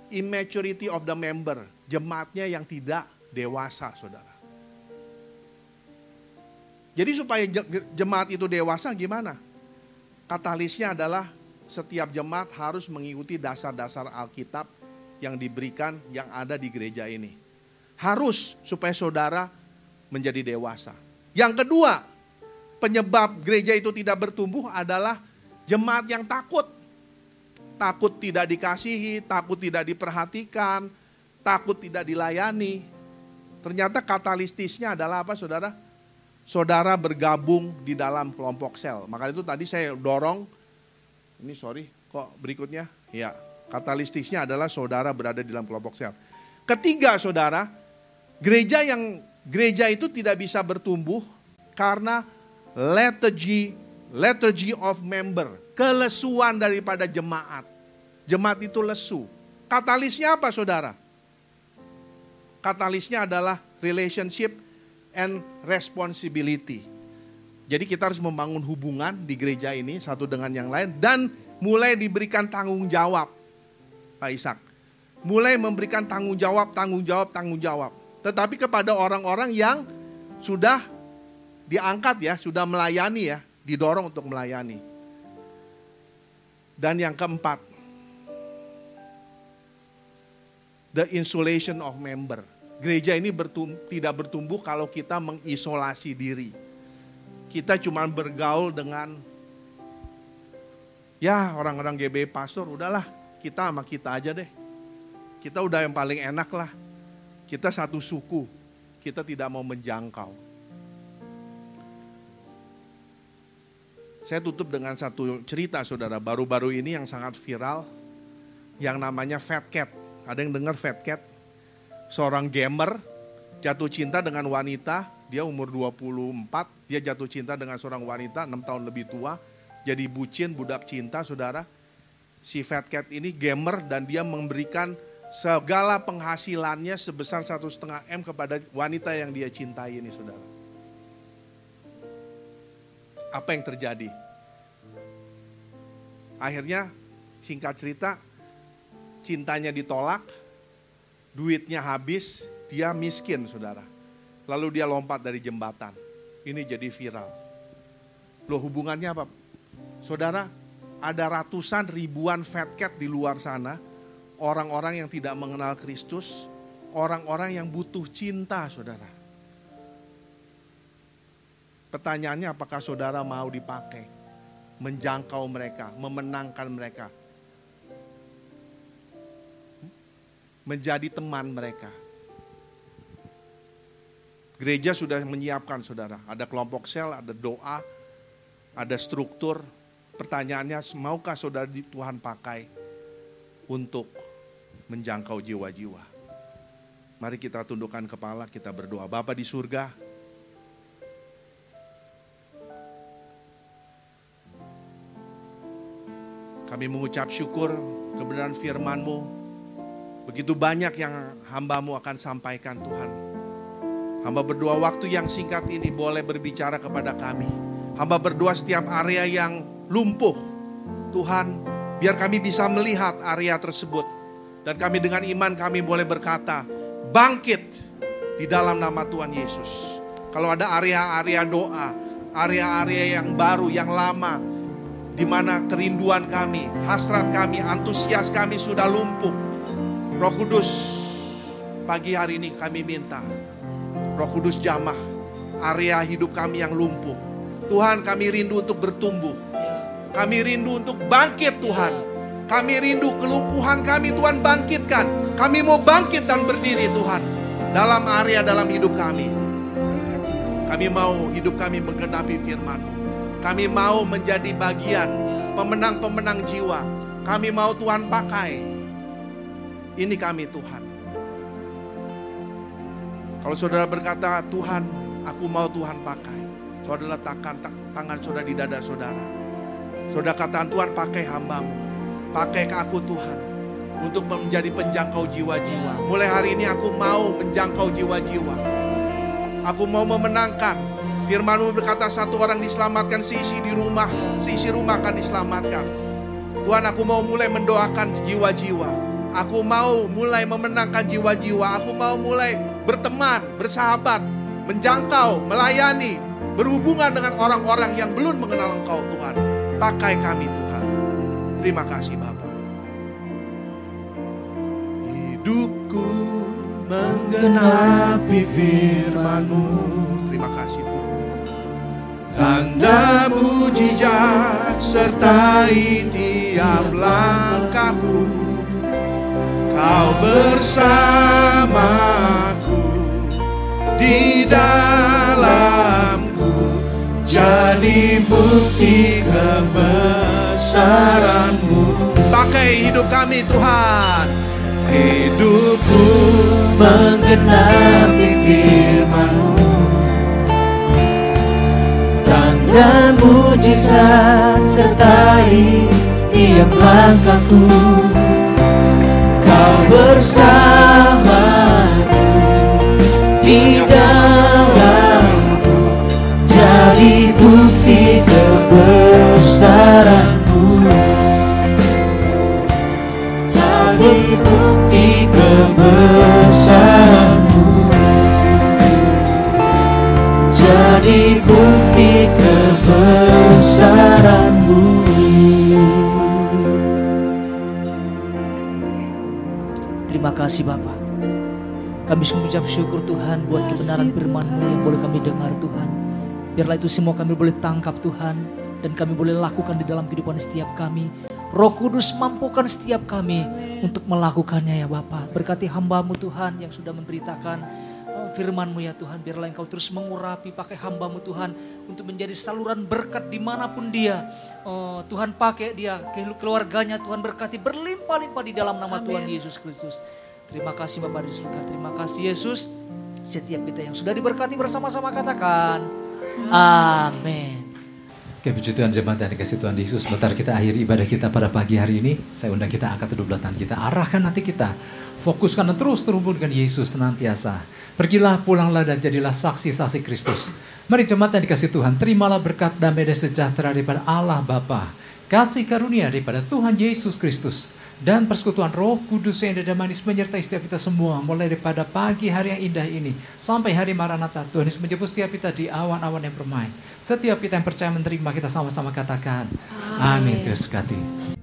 immaturity of the member. Jemaatnya yang tidak dewasa, saudara. Jadi supaya jemaat itu dewasa gimana? Katalisnya adalah setiap jemaat harus mengikuti dasar-dasar Alkitab yang diberikan, yang ada di gereja ini. Harus supaya saudara menjadi dewasa. Yang kedua, penyebab gereja itu tidak bertumbuh adalah jemaat yang takut. Takut tidak dikasihi, takut tidak diperhatikan, takut tidak dilayani. Ternyata katalistisnya adalah apa, saudara? Saudara bergabung di dalam kelompok sel. Maka itu tadi saya dorong, ini kok berikutnya? Ya, katalistisnya adalah saudara berada di dalam kelompok sel. Ketiga, saudara, gereja itu tidak bisa bertumbuh karena lethargy of member, kelesuan daripada jemaat. Jemaat itu lesu. Katalisnya apa, saudara? Katalisnya adalah relationship and responsibility. Jadi kita harus membangun hubungan di gereja ini satu dengan yang lain dan mulai diberikan tanggung jawab. Pak Ishak, mulai memberikan tanggung jawab. Tetapi kepada orang-orang yang sudah diangkat ya, sudah melayani ya, didorong untuk melayani. Dan yang keempat, the insulation of member. Gereja ini tidak bertumbuh kalau kita mengisolasi diri. Kita cuma bergaul dengan ya orang-orang GBI pastor, udahlah kita sama kita aja deh. Kita udah yang paling enak lah. Kita satu suku, kita tidak mau menjangkau. Saya tutup dengan satu cerita, saudara, baru-baru ini yang sangat viral, yang namanya Fat Cat. Ada yang dengar Fat Cat? Seorang gamer jatuh cinta dengan wanita, dia umur 24, dia jatuh cinta dengan seorang wanita 6 tahun lebih tua, jadi bucin, budak cinta, saudara. Si Fat Cat ini gamer dan dia memberikan segala penghasilannya sebesar 1,5 M kepada wanita yang dia cintai ini, saudara. Apa yang terjadi? Akhirnya singkat cerita, cintanya ditolak, duitnya habis, dia miskin, saudara. Lalu dia lompat dari jembatan. Ini jadi viral. Loh, hubungannya apa? Saudara, ada ratusan ribuan Fat Cat di luar sana. Orang-orang yang tidak mengenal Kristus. Orang-orang yang butuh cinta, saudara. Pertanyaannya, apakah saudara mau dipakai? Menjangkau mereka, memenangkan mereka. menjadi teman mereka. Gereja sudah menyiapkan saudara, ada kelompok sel, ada doa, ada struktur. Pertanyaannya, maukah saudara Tuhan pakai untuk menjangkau jiwa-jiwa? Mari kita tundukkan kepala, kita berdoa. Bapa di surga, kami mengucap syukur kebenaran firman-Mu. Begitu banyak yang hamba-Mu akan sampaikan Tuhan. Hamba berdoa waktu yang singkat ini boleh berbicara kepada kami. Hamba berdoa setiap area yang lumpuh, Tuhan, biar kami bisa melihat area tersebut. Dan kami dengan iman kami boleh berkata, bangkit di dalam nama Tuhan Yesus. Kalau ada area-area doa, area-area yang baru, yang lama, di mana kerinduan kami, hasrat kami, antusias kami sudah lumpuh. Roh Kudus, pagi hari ini kami minta, Roh Kudus jamah area hidup kami yang lumpuh. Tuhan, kami rindu untuk bertumbuh. Kami rindu untuk bangkit Tuhan. Kami rindu kelumpuhan kami Tuhan bangkitkan. Kami mau bangkit dan berdiri Tuhan. Dalam area dalam hidup kami. Kami mau hidup kami menggenapi firman-Mu. Kami mau menjadi bagian pemenang-pemenang jiwa. Kami mau Tuhan pakai. Ini kami Tuhan. Kalau saudara berkata, Tuhan, aku mau Tuhan pakai. Saudara letakkan tangan saudara di dada saudara. Saudara katakan, Tuhan pakai hamba-Mu. Pakai ke aku Tuhan. Untuk menjadi penjangkau jiwa-jiwa. Mulai hari ini aku mau menjangkau jiwa-jiwa. Aku mau memenangkan. Firman-Mu berkata satu orang diselamatkan, seisi rumah akan diselamatkan. Tuhan, aku mau mulai mendoakan jiwa-jiwa. Aku mau mulai memenangkan jiwa-jiwa. Aku mau mulai berteman, bersahabat, menjangkau, melayani, berhubungan dengan orang-orang yang belum mengenal Engkau Tuhan. Pakai kami Tuhan. Terima kasih Bapa. Hidupku menggenapi firman-Mu. Terima kasih Tuhan. Tanda mujizat sertai tiap langkahku. Kau bersamaku di dalamku, jadi bukti kebesaran-Mu. Pakai hidup kami Tuhan. Hidupku menggenapi firman-Mu. Tanda mujizat sertai tiap langkahku. Kau bersamaku di dalamku, jadi bukti kebesaran-Mu. Jadi bukti kebesaran-Mu. Jadi bukti kebesaran-Mu. Terima kasih Bapa. Kami mengucap syukur Tuhan buat kebenaran firman-Mu yang boleh kami dengar Tuhan. Biarlah itu semua kami boleh tangkap Tuhan. Dan kami boleh lakukan di dalam kehidupan setiap kami. Roh Kudus mampukan setiap kami untuk melakukannya ya Bapa. Berkati hamba-Mu Tuhan yang sudah memberitakan firman-Mu ya Tuhan. Biarlah Engkau terus mengurapi, pakai hamba-Mu Tuhan untuk menjadi saluran berkat dimanapun dia. Tuhan pakai dia, keluarganya Tuhan berkati berlimpah-limpah di dalam nama Tuhan Yesus Kristus. Terima kasih Bapa di surga, terima kasih Yesus. Setiap kita yang sudah diberkati bersama-sama katakan amin. Oke, puji Tuhan jemaat yang dikasih Tuhan Yesus. Sebentar kita akhiri ibadah kita pada pagi hari ini. Saya undang kita angkat kedua belah tangan kita, arahkan hati kita, fokuskan dan terus terhubung dengan Yesus senantiasa. Pergilah, pulanglah dan jadilah saksi-saksi Kristus. Mari jemaat yang dikasih Tuhan, terimalah berkat damai dan sejahtera daripada Allah Bapa, kasih karunia daripada Tuhan Yesus Kristus, dan persekutuan Roh Kudus yang indah dan manis menyertai setiap kita semua, mulai daripada pagi hari yang indah ini sampai hari Maranatha. Tuhan Yesus menjemput setiap kita di awan-awan yang permai. Setiap kita yang percaya menerima, kita sama-sama katakan amin. Yesus berkati.